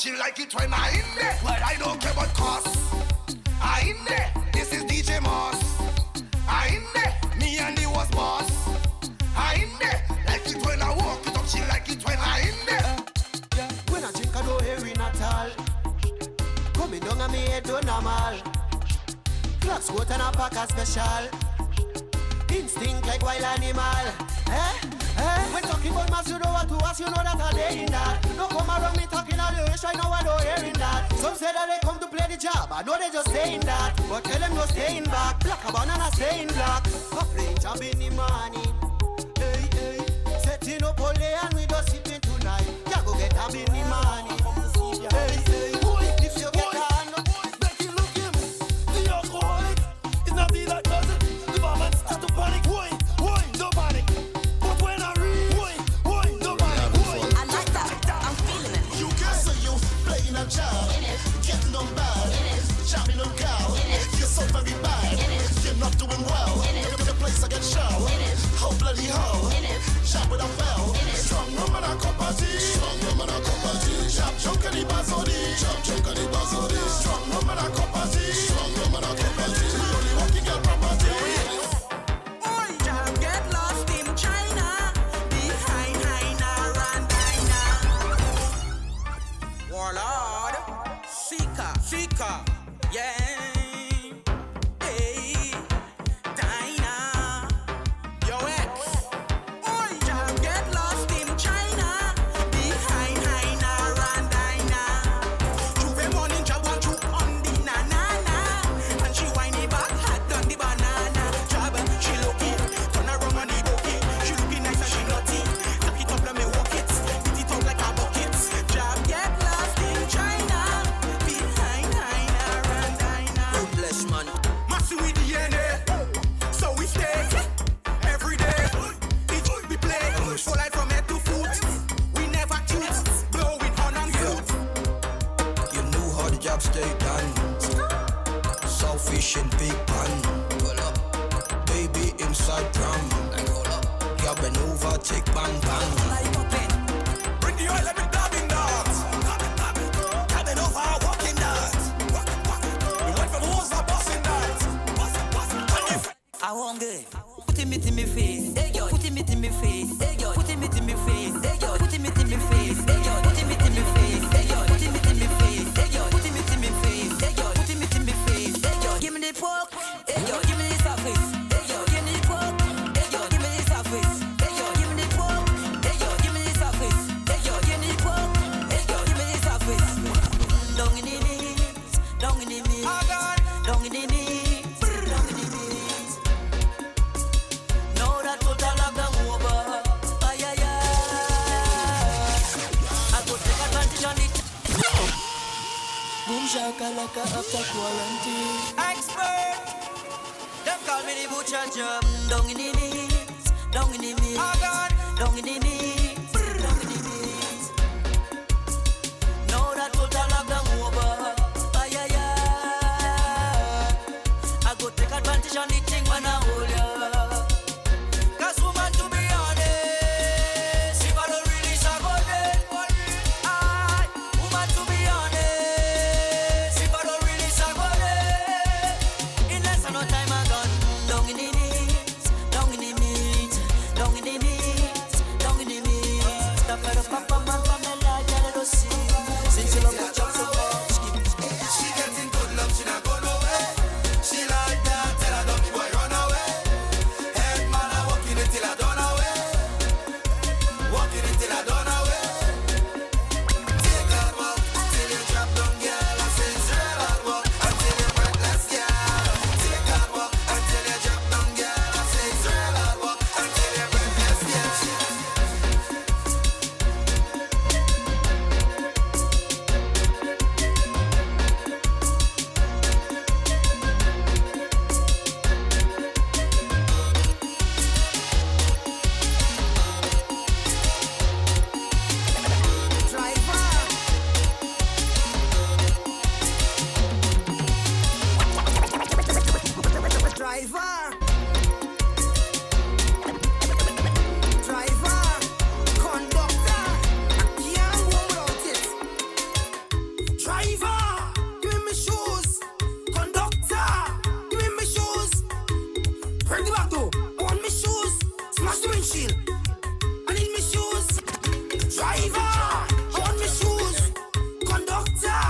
chill like it when I in there. But I don't care about cost. I in there. This is DJ Moss. I in there. Me and he was boss. I in there. Like it when I walk it up, chill like it when I in there. When I drink, I don't hear it at all. Coming down on me head, don't normal. Clocks go and a pack a special. Instinct like wild animal. When talking about mass, you know what to ask, you know that I day in that. Don't come around me talking all the wish, I know I don't hearing that. Some say that they come to play the job, I know they just saying that. But tell them no staying back, black a banana staying black. A playing job in the morning. Hey, hey. Setting up all day and we just sipping tonight. Yeah, go get up in the morning. Hey, hey. If you get on, Becky, look him. The alcoholic is not the like cousin. The barman start to panic. Why, no panic. But when I read, why, no panic. I like that. I'm feeling it. You can see you playing a job, getting on bad, chopping on cow. You're so very bad, you're not doing well. The place I get show, how bloody hell. Chop with a bell, strong woman a cup of tea, strong woman a cup of tea. Chop chunk of the bazodi, chop chunk of the bazodi. Strong woman a cup of tea, strong woman a cup of tea. We only walking girl property. Oi, jam get lost in China. Behind Haina, Randina. Warlord, Seeker, yeah. Hey, Dinah, yo ex. Oi, jam get lost in China. Behind Haina, Randina. Juve morning, jab one juke on the nanana. And she whiny back, had done the banana. Jab, she looking, turn around on the bucket. She looking nice and she nutty. Tuck it up, let me walk it. Beat it up like a bucket. Jab get lost in China. Behind Haina, Randina. God bless man. Massive with DNA. So we stay every day. Each we play. For life from head to foot. We never choose. Blowing on and good. You know how the job stay done. Selfish in big pan. Baby inside pram. You been over, take bang bang. Bring the oil, let me dabbing that. Dabbing over, walking that. We went from who's not bossing that. I won't get. Put him in me face. Hey yo, put him in me face. Hey yo, put him in me face. Hey yo, put him in me face. Hey yo, put him in me face. Hey yo, put him in me face. Hey yo, put him in me face. Hey yo, put him in me face. Hey yo, give me the pork. Hey yo, give me the surface. Hey yo, give me the pork. Hey yo, give me the surface. Hey yo, give me the pork. Hey yo, give me the surface. Hey yo, give me the pork. Hey yo, give me the surface. Down in the knees, down in the knees, down in the knees, down in the knees. Now that total lockdown over, ay ay ay. I go take advantage on it. Boom shakalaka after quarantine. Expert, them call me the butcher job. Down in the knees, down in the knees, down in the knees, down in the knees. Now that total lockdown over, ay ay ay. I go take advantage on the thing when I hold ya. Cause woman, to be honest, if I don't release, I go dead. Aye, woman, to be honest, if I don't release, I go dead. In less than no time, I gone down in the knees, down in the knees, down in the knees, down in the knees. Driver, give me my shoes. Conductor, give me my shoes. Bring the back door. I want my shoes. Smash the windshield. I need my shoes. Driver, I want my shoes. Conductor,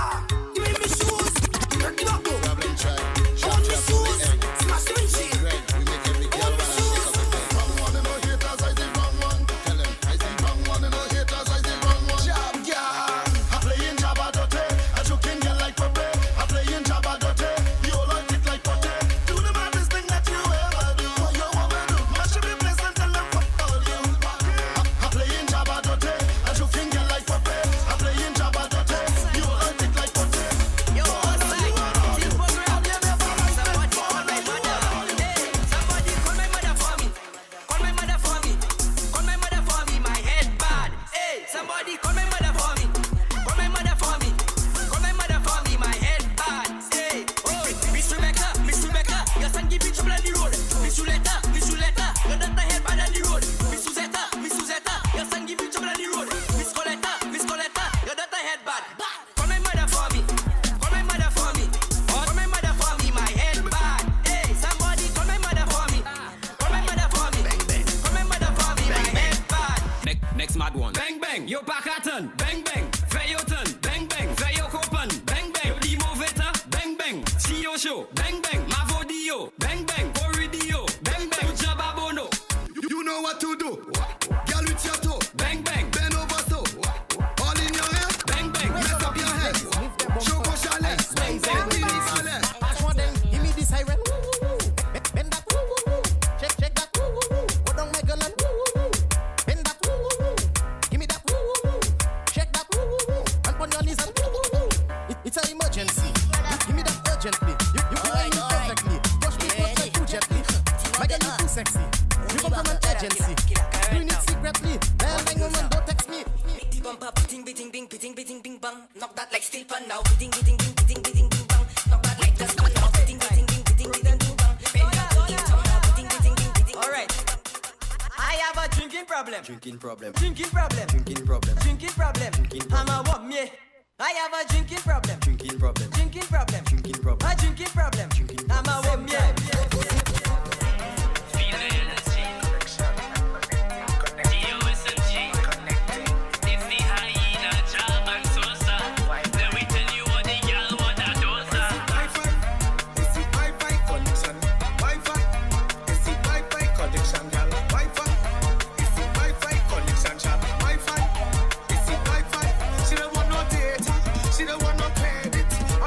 give me my shoes. Bring the back door. I want my shoes. Smash the windshield. I want my shoes. Wrong one and no haters, I the wrong one. Tell them I the wrong one and no haters, I the wrong one. Job gang, I playing Jabba Dotte. I joking girl like Pepe. I playing Jabba Dotte. You all like it like Potte. Do the maddest thing that you ever do. What you wanna do? Mash up your place and tell them fuck all you. I playing Jabba Dotte. I joking girl like Pepe. I playing Jabba Dotte. You all like it like Potte. Yo, what's like? Team program, you never like somebody call my mother. Hey, somebody call my mother for me. Call my mother for me. Call my mother for me. My head bad. Hey, somebody call my mother for me. Call my mother for me. Call my mother for me. My head bad. Hey, oh, Miss Rebecca, your son give you trouble on the road. Miss Juletta, your daughter head bad on the road. Miss Suzetta, your son give you trouble on the road. Miss Coletta, your daughter head bad. Call my mother for me. Call my mother for me. Call my mother for me. My head bad. Hey, somebody call my mother for me. Call my mother for me. Call my mother for me. My head bad. Next mad one. Bang bang, yo Pakaton. Bang bang, Fayoton. Bang bang, Fayo Copan. Bang bang, Limo Veta. Bang bang, CEO Show. Bang bang, Mavodio. Bang bang, Corridio. Bang bang, Jababono. You know what to do. Girl with your toe. Bang bang, Bend over so. All in your hair. bang bang, Mess up your head. Choco chalet. bang bang. Watch one then, give me the siren. Bend that, shake that. Go down my girl and bend that. Give me that, shake that. And put your knees and it's an emergency. Give me that urgently. You doing it perfectly. Push me not too gently. My girl, you too sexy. You come from an agency. Doing it secretly. Bang woman, don't text me. Beating bumper, beating, bing bang. Knock that like steel pan now. Beating, bing bang. Knock that like dust pan now. Beating, bing bang. Bend down, beating. All right. I have a drinking problem. I'm a woman. I have a drinking problem. A drinking problem. I'm a woman.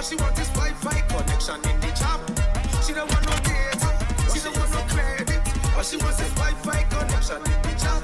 She want this Wi-Fi connection in the job. She don't want no data. She don't want no credit. All she wants is Wi-Fi connection in the job.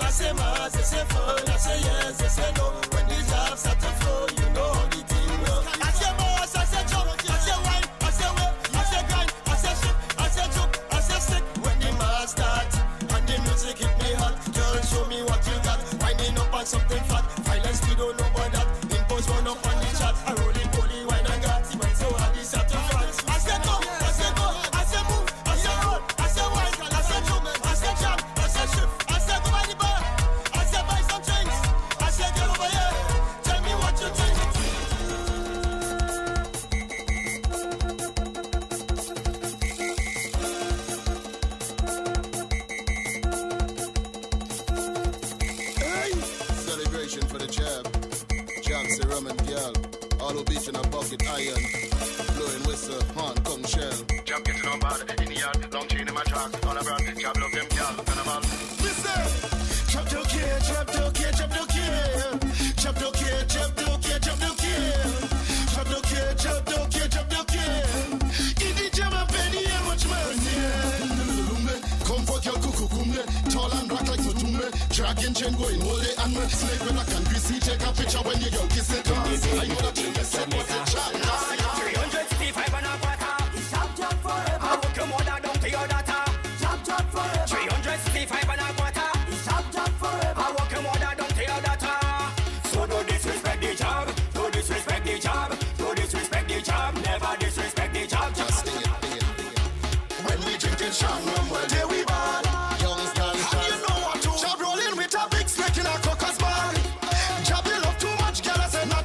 I say mas, I say fun, I say yes, I say no. When the job start to flow, you know how the thing go. I say mas, I say jump, I say wine, I say whip, I say grind, I say shit, I say joke, I say stick. When the mass start and the music hit me hot, girl show me what you got. Winding up on something fat, violence we don't know about that. Impulse run up on the chat, I roll it, bully, wine and got. So hard this at the front. I say go, I say go, I say move, I say roll, I say wine, I say jump, I say jump, I say shift, I say go by the bar, I say buy some drinks, I say get over here, tell me what you think. Hey, celebration for the jab. Jancy rum and girl, all who beach in a bucket iron, blowing whistle, horn, tongue shell. Jab getting on bad in the yard, long chain in my track, all around the jab love them girl, carnival. Listen, jab don't care, jab don't care, jab don't care, jab don't care, jab don't care, jab don't care, jab don't care, jab don't care, jab don't care. In the jam a penny and much mercy. Come fuck your cuckoo kumle, tall and black like Mutumbe, dragon chain going hold it and me. Snake with black and greasy, take a picture when you go kiss it. I know that you miss it, but it's chat. 365 and a quarter. Jab forever. I work your mother down to your daughter. Jab forever. 365 and a quarter. Jab forever. I work your mother down to your daughter. So don't disrespect the job. Don't disrespect the job. Don't disrespect the job. Never disrespect the job. Just dig it. When we drinking strong rum, well, there we ball. Youngsters, and you know what to. Jab rolling with a big snake in a crocus bar. Jab you love too much, girl, I said not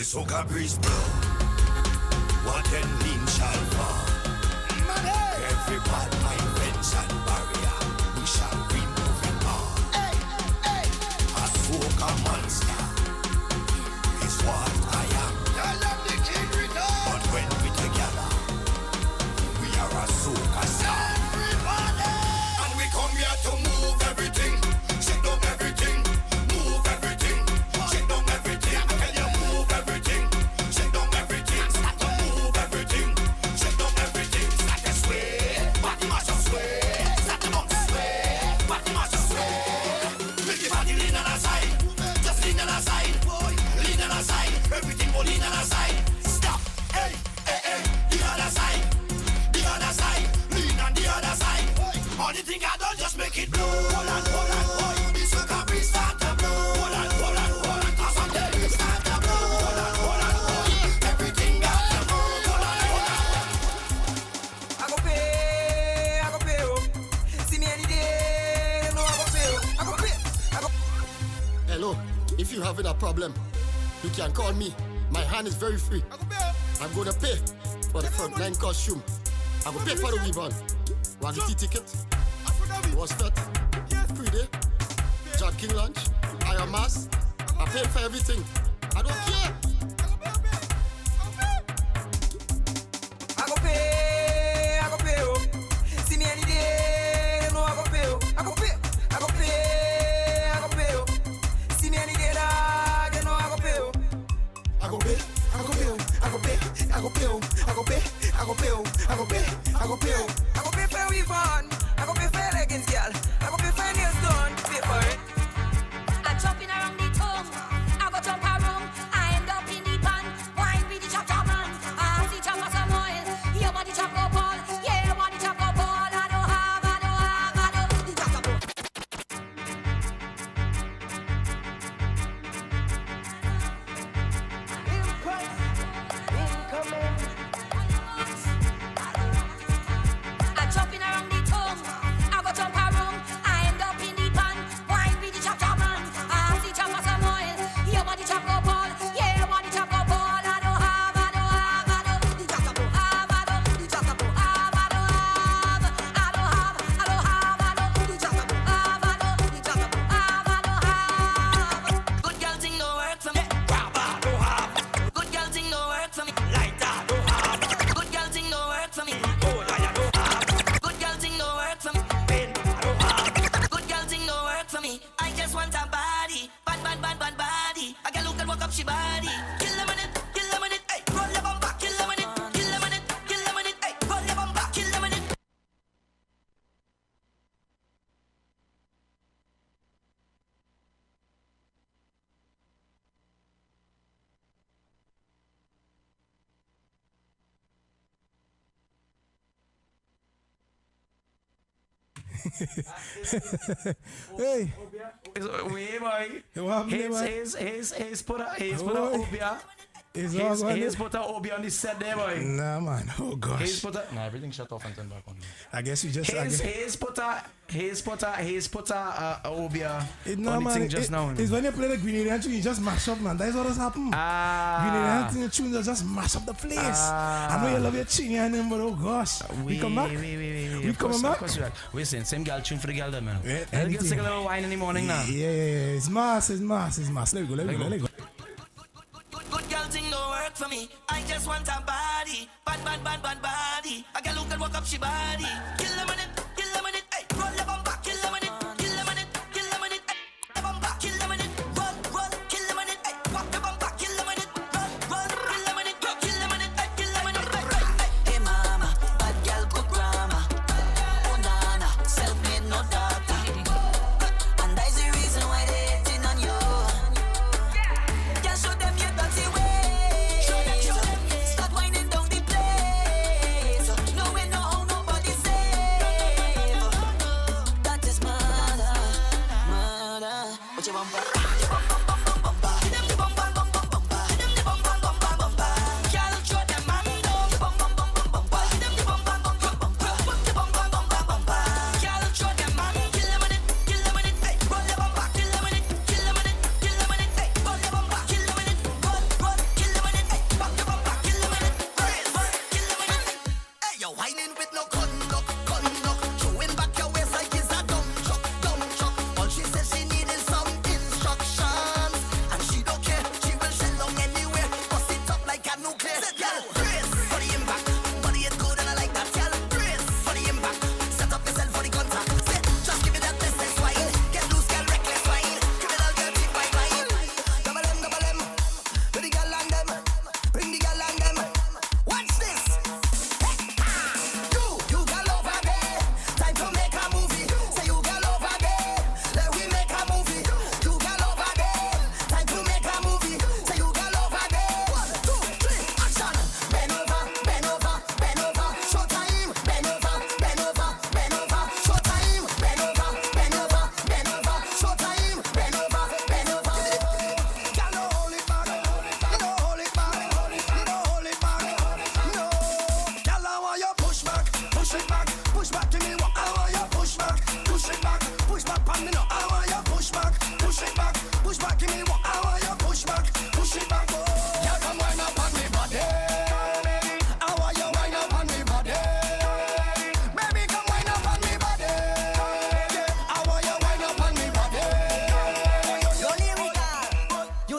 the soca breeze blow. What then lean shall fall. Every bad mind fence and barrier, we shall remove it all. A soca monster is what I am. But when we together, we are a soca star. And we come here to move everything, shake down everything, move everything, shake down everything. I tell you move everything, shake down everything, start to move everything, shake down everything, start to sway, body mash up sway, start to bump sway, body mash up sway. Make the body lean on our side, just lean on our side, lean on our side, everything will lean on our side. Stop, hey, hey, hey, the other side, lean on the other side. All the thing I don't just make it blow. Hold on, boy. This soca breeze start to blow. Hold on. Cause I'm there, you start to blow. Hold on, boy. Everything got to blow. Hold on. I go pay, oh. See me any day, you know I go pay, oh. I go pay. Hello, if you're having a problem, you can call me. My hand is very free. I'm gonna pay for the front line costume. I will pay for the ribbon. Wagiti ticket. Was that? Pre-day. Jack King lunch. I am mass. I pay for everything. I don't care. I go pay, oh. See me any day, you know I go pay, oh. I go pay, oh. See me any day, dog, you know I go pay, oh. I go pay, oh. I go pay, oh. I go pay for refund. I go pay for leggings, girl. I go pay for nails done. Pay for it. I'm jumping around the tongue. I go jump around. I end up in the pan. Wine with the chop man. I see chop for some oil. Your body chop go ball. Yeah, your body chop go ball. I don't have the chop go ball. I'm jumping around the tongue. I go jump around. I end up in the pan. Wine with the chop man. I see chop for some oil. Your body chop go ball. Yeah, your body chop go ball. I don't have the chop go ball. The chop go ball. I don't have the chop go ball. The chop go ball. Good girl thing no work for me. Grabber don't have. Good girl thing no work for me. Lighter don't have. Good girl thing no work for me. Oh, I don't have. Good girl thing no work for me. Pen I don't have. Good girl thing no work for me. I just want a body, bad body. I can look and walk up she body. Kill them in it, hey. Roll your bumper, kill them in it, hey. Roll your bumper, kill them in it. Hey. Wait, boy. What happened, boy? He's put a obia. He's put a obia on the set there, boy. Nah, man. Oh, gosh. He's put a... Nah, everything shut off and turned back on. I guess you just... He's put a obia No, on the man, thing just now. It's when you play the Grenadian tune, you just mash up, man. That is what has happened. Grenadian tune, you just mash up the place. I know you love your tune, and but oh gosh. We come back? We coming back? We're saying same girl tune for the girl there, man. Let girl take a little wine in the morning now. Yeah. It's mass. Let me go. Good girl thing no work for me. I just want a body, bad body. I can look and walk up she body. Kill them in it, hey. Roll your bumper, kill them in it, hey. Bumper, kill them in it, roll, kill them in it, hey. Walk the bumper, kill them in it, roll, kill them in it, kill them in it, hey. Hey mama, bad girl good grammar. Oh nana, self-made no daughter. And that's the reason why they hating on you. Can't show them your dirty ways. Start winding down the place. No way, no how nobody say.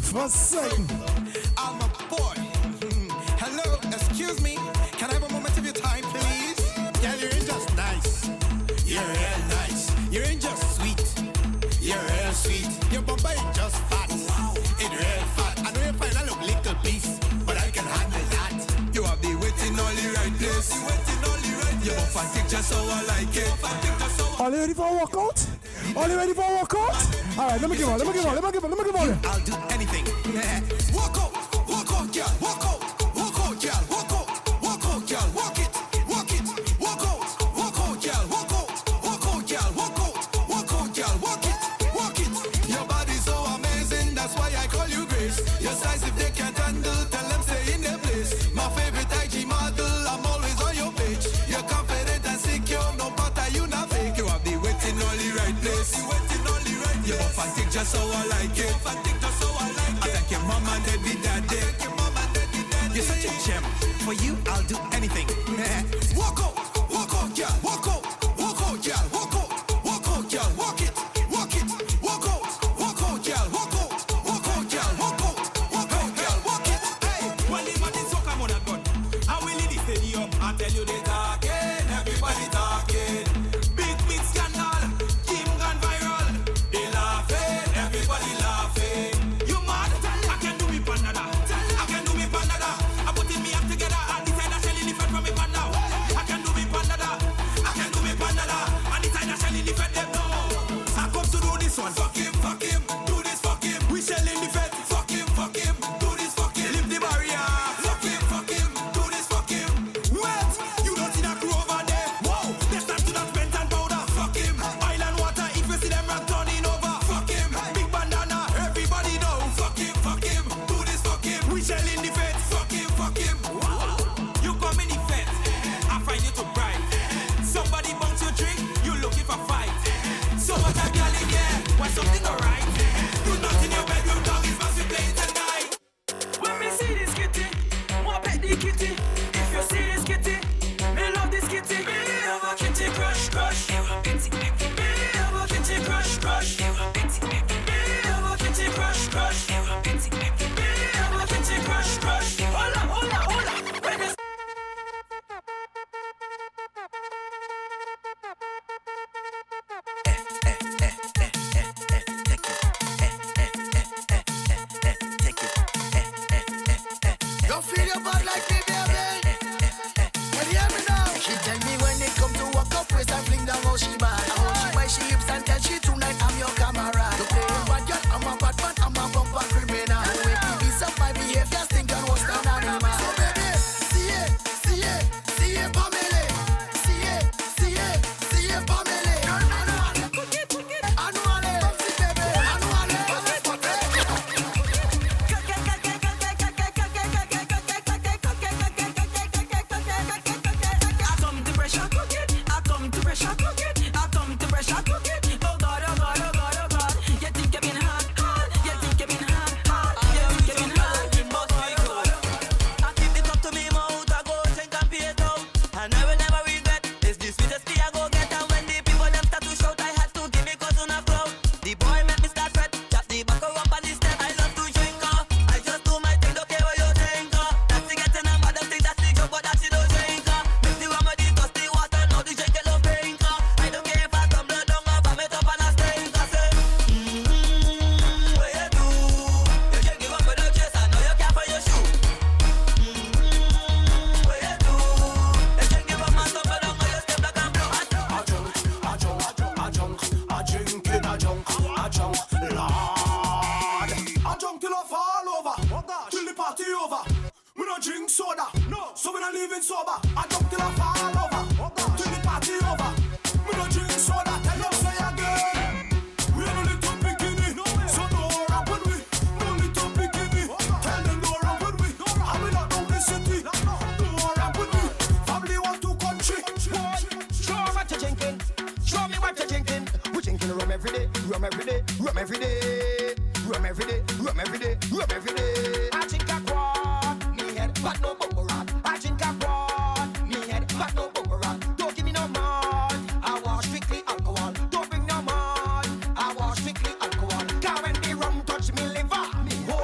For certain. I'm a boy. Hello, excuse me. Can I have a moment of your time, please? Yeah, you ain't just nice. You're real nice. You ain't just sweet. You're real sweet. Your bumper ain't just fat. It's real fat. I know you find a little piece, but I can handle that. You have the waiting all the right place. You waiting all the right place. Your bumper think just how I like it. Are you ready for a workout? Are you ready for a workout? All right, let me give on. I'll do anything. Walk out, girl. Walk out, girl. Walk out, girl. Walk it. Walk out, girl. Walk out, girl. Walk it. Your body's so amazing, that's why I call you Grace. Your size, if they can't handle, tell them stay in their place. My favorite IG model, I'm always on your page. You're confident and secure, no matter you not fake. You have the waiting all the right place. You're fantastic, just how I like it. I thank your mom and daddy, daddy. You're such a gem. For you, I'll do anything. Walk out, girl. Walk out, girl. Walk out, girl. Walk it. Walk out, girl. Walk out, girl. Walk it. Hey, when the man is so come on a gun, I will in the stadium. I tell you they talking, everybody talking. Big scandal, Kim gone viral. They laughing, everybody laughing. You mad? I can do me panada. I put in me up together and decide I shall in the front from me panda. I can do me panada. And decide I shall in the front them now. I come to do this one. Fuck him. Do this, fuck him. We shall in the front. Fuck him. Do this, fuck him. Lift the barrier. Fuck him. Do this, fuck him. Wait, you don't see that crew over there. Whoa, let's start to that bent and powder. Fuck him. Island water, if you see them run turning over. Fuck him. Big bandana, everybody know. Fuck him. Do this, fuck him. We shall in the front. Fuck him. Wow. You come in the fence, I find you too bright. Somebody bounce your drink, you looking for fight. So much a girl in here, why something alright? Do not in your bedroom, dog, it's must be playing tonight. When me see this kitty, want pet the kitty. If you see this kitty, me love this kitty. Me have a kitty crush. Me have a kitty crush. Me have a kitty crush. Hold up. When me Don't feel your bad like me, baby. Can you hear me now? She tell me when it come to walk up, waist and fling down how she bad. How she buy she hips and tell she tonight I'm your camera. You play bad girl, I'm a bad man, I'm a bumper criminal. You make me be some my behavior, think and what's an animal. So baby, see it, Pamela. See it, Pamela. Annually, see baby, annually. living sober. I don't till I fall over. Till the party over. Me no drink soda. Tell them say again. We are no little bikini. So no rap with we. No little bikini. Tell them no rap with we. I will not know the city. No rap with me. Family want to country. Show me what you're drinking. Show me what you're drinking. We drinking rum every day. Rum every day. Rum every day. Rum every day. Rum every day. Rum every day. I drink a quart. Me head, but no bubble wrap. I drink a quart. Me head, but no bubble wrap. Don't give me no mud. I want strictly alcohol. Don't bring no mud. I want strictly alcohol. Cause when the rum touch me liver, me whole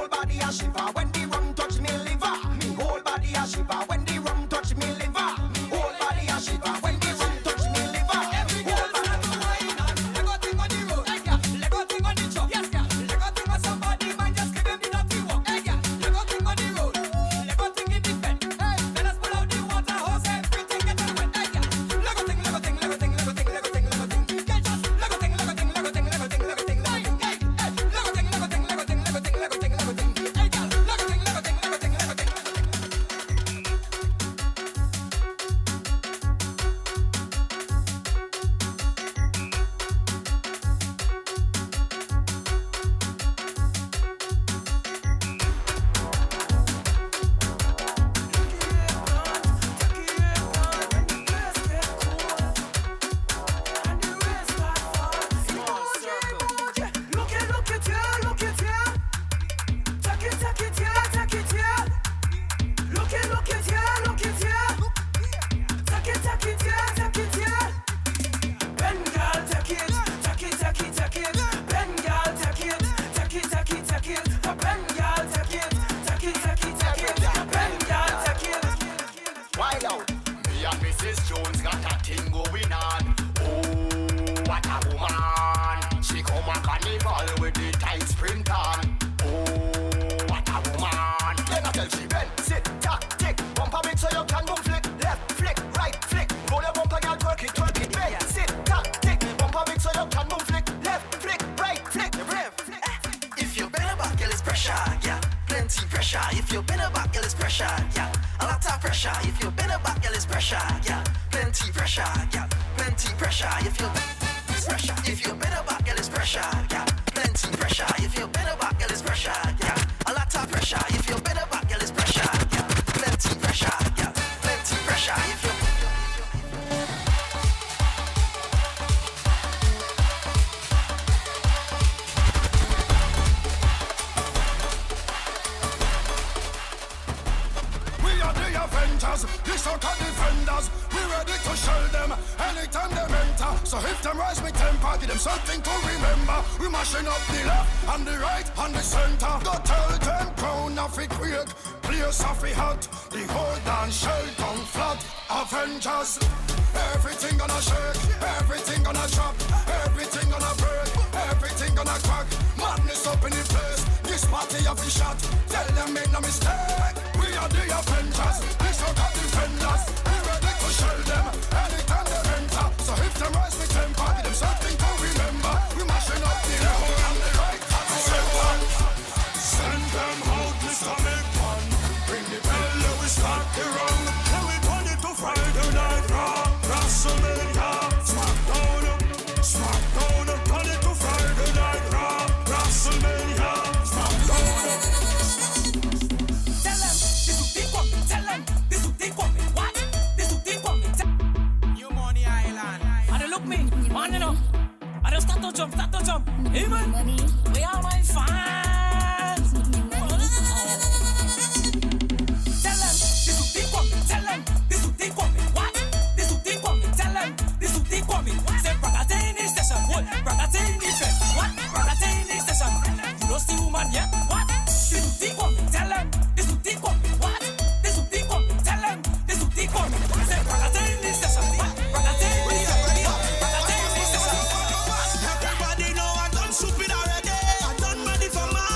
is pressure, yeah. A lot of pressure. If you bend back, girl, it's pressure, yeah. Plenty pressure, yeah. Plenty pressure. If you pressure. If you bend back, girl, it's pressure, yeah. Plenty pressure. If you bend back, girl, it's pressure, yeah. A lot of pressure. If you bend back, girl, it's pressure, yeah. Plenty pressure, yeah. Plenty pressure. If you this out of defenders, we ready to shell them anytime they enter. So if them rise me temper, give them something to remember. We mashing up the left and the right and the center. Go tell them crown off it quick, place off it hot. The whole dance shell down flat. Avengers, everything gonna shake, everything gonna drop, everything gonna break, everything gonna crack. Madness up in the place, this party of the shot. Tell them make no mistake, we are the Avengers. This out of defenders, we ready to shell them anytime they enter. So if them rise with temper, give them something to remember. We mashing up the left and the right and the center. Send them out, Mr. McMahon. Bring the bell, let we start the run. Then we turn it to Friday Night Raw. WrestleMania, SmackDown, SmackDown. Turn it to Friday Night Raw. WrestleMania, SmackDown. Tell them, this will think of me. Tell them, this will think of me. What? This will think of me. New Money Island. And they look me, man, you know. I just start to jump. Hey, man. We are my fans. Tell them, this will think of me. Tell them, this will think of me. What? This will think of me. Tell them, this will think of me. Say, Bragatini station. What? Bragatini fest. What? Bragatini station. You don't see woman yet? What? This will think of me. Tell them, this will think of me. What? This will think of me. Tell them, this will think of me. Say, Bragatini station. What? Bragatini station. Everybody know I done stupid already. I done ready for my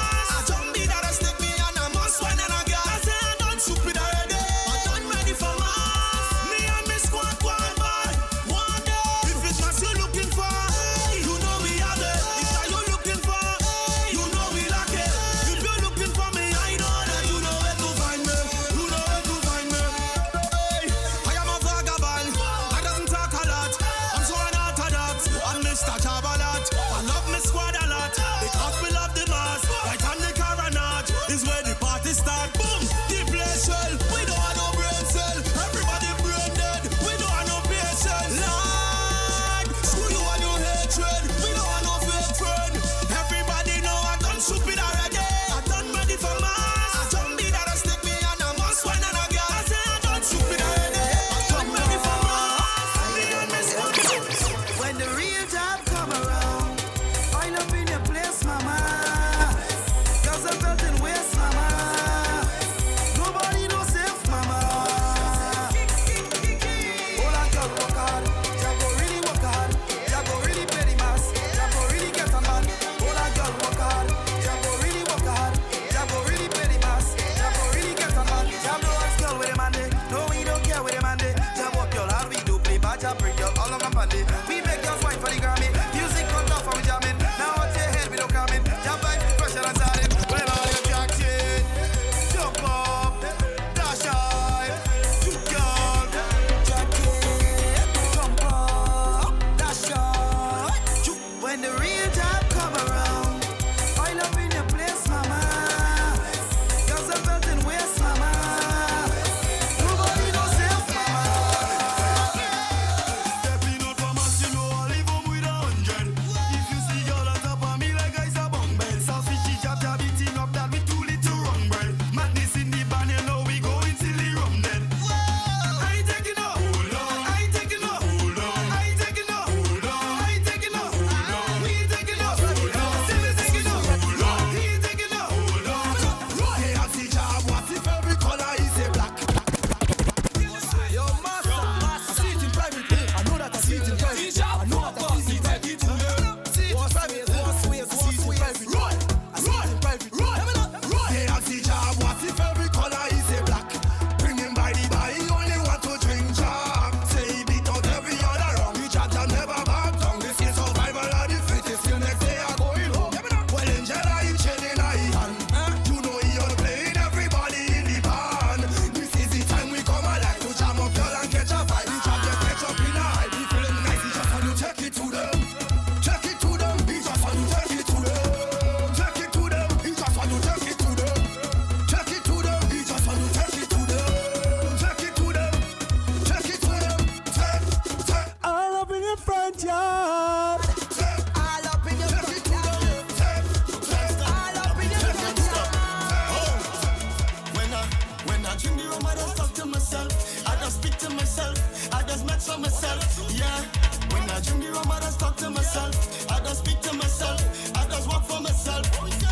the room, I just talk to myself. I just speak to myself. I just met for myself. Yeah. When I drink the rum, I just talk to myself. I just speak to myself. I just walk for myself.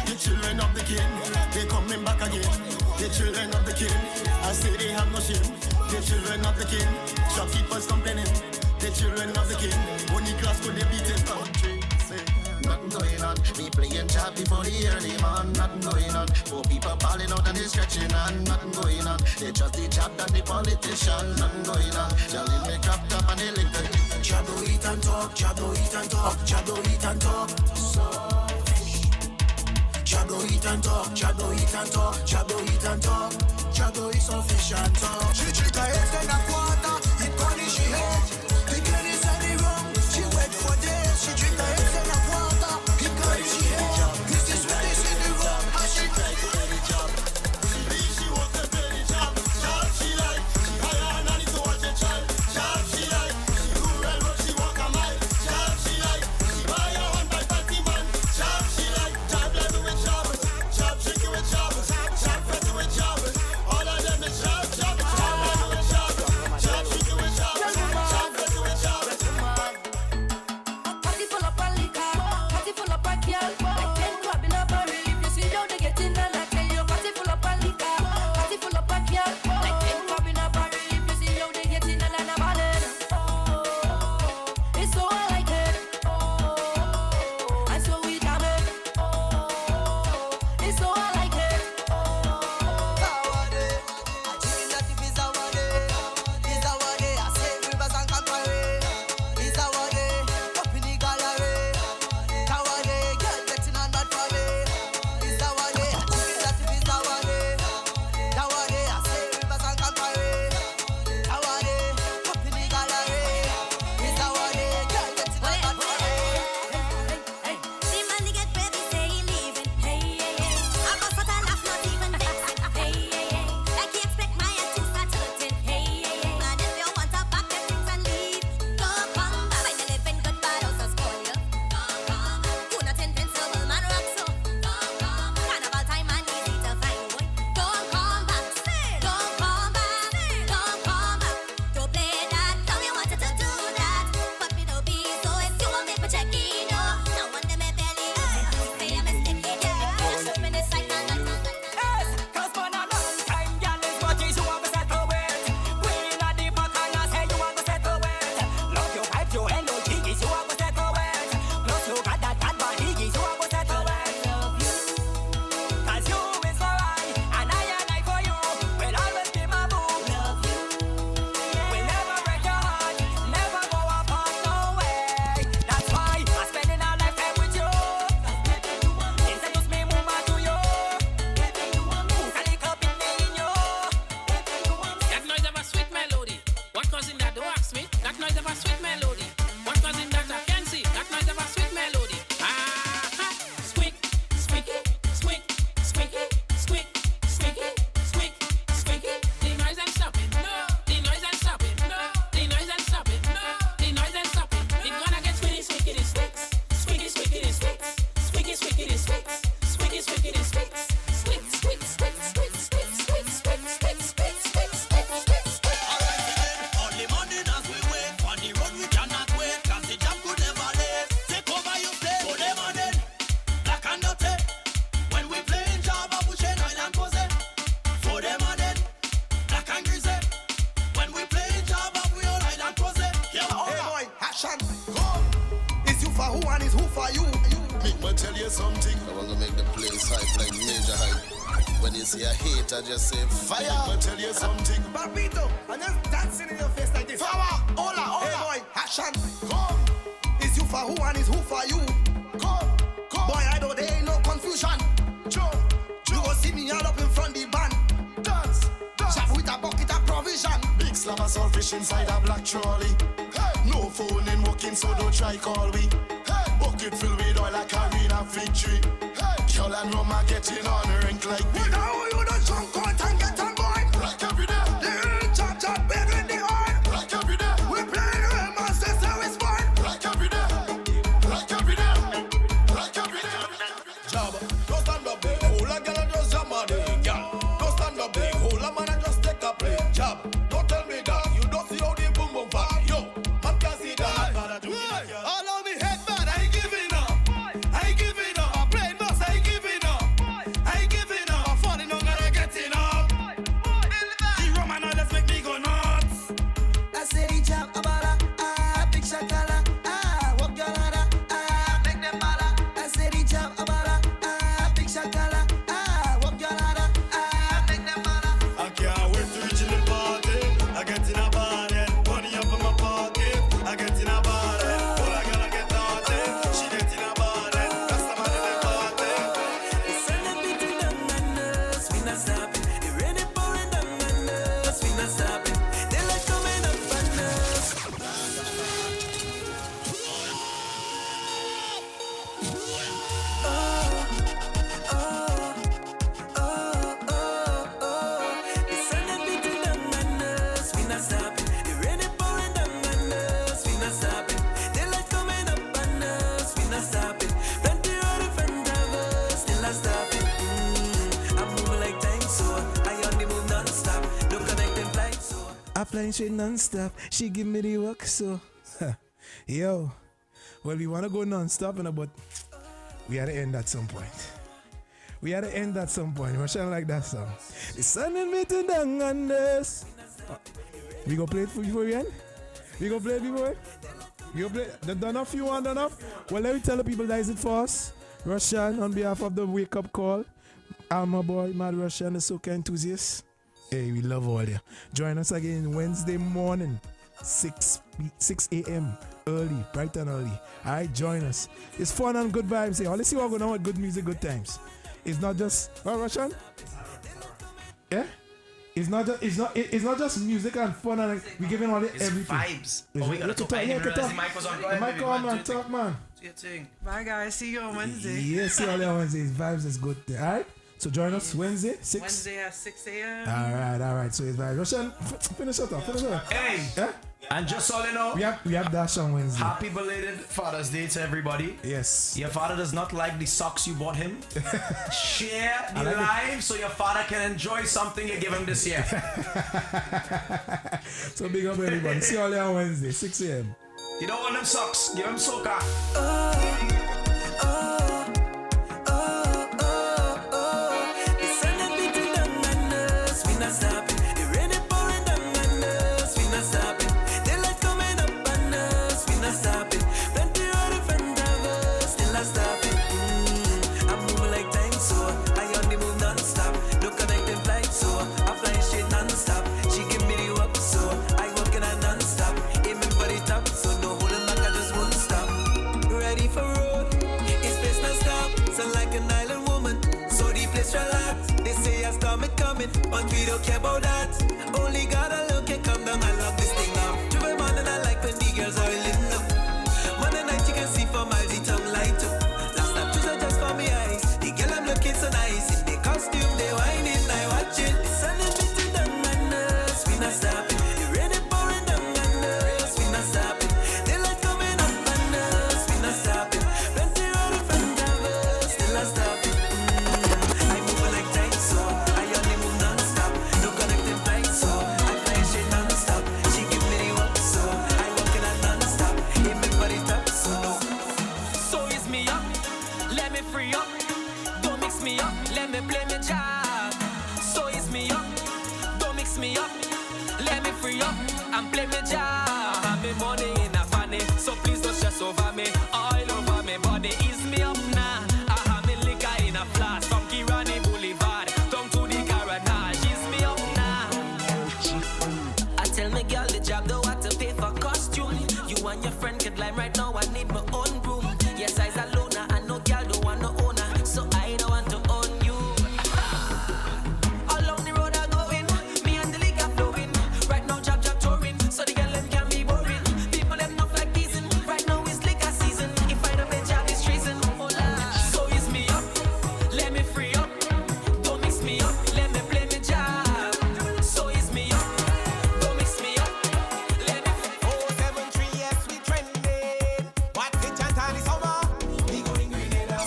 The children of the king, they coming back again. The children of the king, I say they have no shame. The children of the king, shopkeepers complaining. The children of the king, only class could they beat in country. Nothing going on. Me playing job before the early man. Nothing going on. Poor people balling out and they stretching on. Nothing going on. They just the job and the politician. Nothing going on. Telling me crap up and they link the job do eat and talk. Job do eat and talk. Job do eat and talk. Job do eat and talk. Job do eat and talk. Job do eat and talk. Job do eat some fish and talk. She drink a egg and a quarter. It punish she head. The girl is on the rum. She wait for days. She drink a egg and a quarter. It punish she head. This is what is in the rum. And she try to get a job. She leave, she wants to get a job. Job she like. She hire and I need to watch a child. Job she like. She do railroad, she walk a mile. Job she like. She buy a 1 by 50 man. Job she like. Job level with job. Job tricky with job. Job pretty with job. All of them is job. Job level with job. Job tricky with job. Job pretty with job. Party full up on liquor, party full up on girl. Like 10 club in a barrel. If you see how they get in and I tell you, party full up on liquor, party full up on girl. Like 10 club in a barrel. If you see how they get in and I'm ballin'. Oh, it's so I like it. Oh, and so we damn it. Oh, it's so I like it. something. I want to make the place hype like major hype. When you see a hater, just say fire. I tell you something. Papito, and just dancing in your face like this. Power, hola, hola. Hey boy, action. Come. Is you for who and is who for you? Come, come. Boy, I know there ain't no confusion. Jump, you go see me all up in front the band. Dance, dance. Shop with a bucket of provision. Big slab of saltfish inside a black trolley. Hey. No phone in working, so don't try call we. Hey. Bucket filled with oil like arena victory. Hey. Girl and rum are getting on a rink like me. Now you don't jump out and get on boy. Like every day. The chop chop bed with the oil. Like every day. We play real monsters so it's fun. Like every day. Like every day. Like every day. Job, don't stand up big hole, a girl and just jam on it, girl. Don't stand up big hole, a man and just take a flying straight non-stop. She give me the work, so yo. Well, we wanna go non-stop, but we had to end at some point. We're trying like that song. It's sending me to down on this. We go play it before we end? We go play it before? We go play it? Done enough? You want enough? Well, let me tell the people that is it for us. Russian, on behalf of the Wake Up Call. Alma Boy, Mad Russian, the Soca Enthusiasts. Hey, we love all you. Join us again Wednesday morning, 6 a.m. early, bright and early. Alright, join us. It's fun and good vibes here. Let's see what's going on with good music, good times. It's not just Russian? Yeah? It's not just music and fun and we giving all it's everything. Vibes. Oh, we gotta talk. I didn't realize the mic was on. The mic on, man. Talk, man. Do your thing. Bye, guys. See you on Wednesday. Yes, see you all on Wednesday. Vibes is good there. Alright? So join us Wednesday, 6. Wednesday at 6 a.m. Alright. So it's vibes. Russian, finish it off. Hey! Yeah? And just so you know, we have Dash on Wednesday. Happy belated Father's Day to everybody. Yes. Your father does not like the socks you bought him. Share the like live so your father can enjoy something you give him this year. So big up everybody. See you all on Wednesday, 6 a.m. You don't want them socks, give him soca. But we don't care about that. Only gotta look and come down. I love this thing now. Driven man and I like when the girls are lit up. Monday night you can see for miles the tongue light up. Last night was just for me eyes. The girl I'm looking so nice. In the costume they whining, I watch it. The sun is beating down on us. We not stopping. The rain is pouring down on us. We not stopping. Daylight coming up on us. We not stopping. Plenty right in front of us. Still not stopping. I move like dinosaur. And play me job. Have me money in a fanny, so please don't stress over me. All over me body, ease me up now. I have me liquor in a flask from Kirani Boulevard down to the Carnage. Ease me up now. I tell me girl the job don't want to pay for costume. You and your friend can line right now. I need my own room. Yes, I's a loner. I know girl don't want no owner, so I don't want to own you. Along the road I going, me and the liquor flowing. Right now job touring, so the girl them can be boring. People them not like teasing. Right now it's liquor season. If I don't pay job it's treason. So ease me up, let me free up. Don't mix me up, let me play me job. So ease me up, don't mix me up. Let me 473, yes we trending. What the chant on the summer? We going Grenada.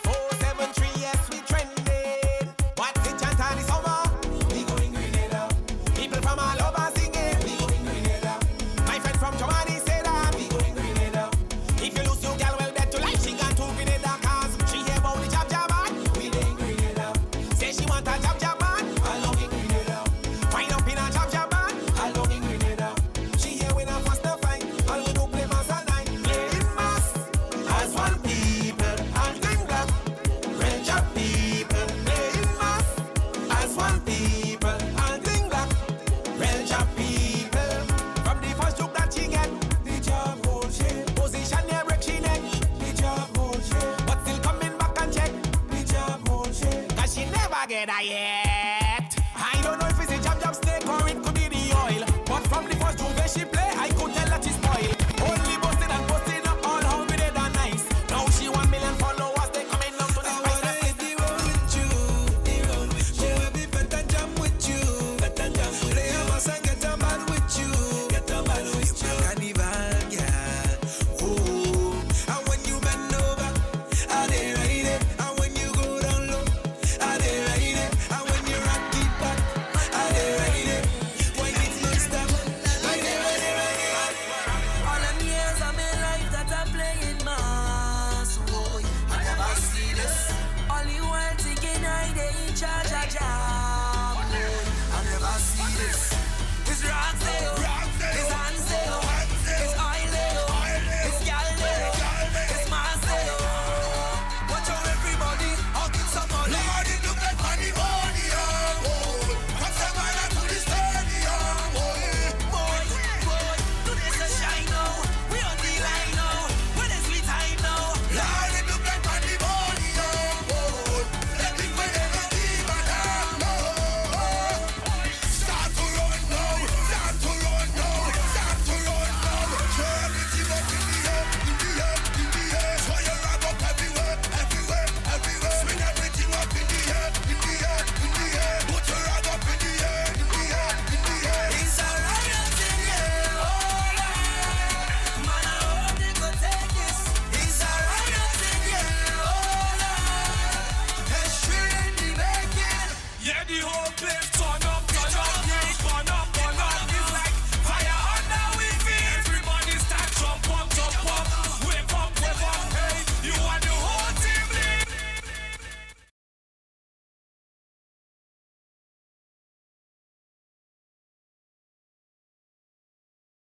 473, yes we trending. What the chant on the summer? We going Grenada. People from all over singing. We going Grenada. My friend from Germany said that. We going Grenada. If you lose your girl, well bet to life she gone to Grenada. Cause she hear about the jab man. We in Grenada. Say she want a jab man. I love in Grenada. Find up in a jab man. I love in Grenada. She here with a fast to fight. All we do play mass and night. Play in mass. As one people. And think that. Range of people. Play in mass. As one people. And think that. Range of people. From the first joke that she get. The job bullshit. Position near break she neck. The job bullshit. But still coming back and check. The job bullshit. Cause she never get a yeah.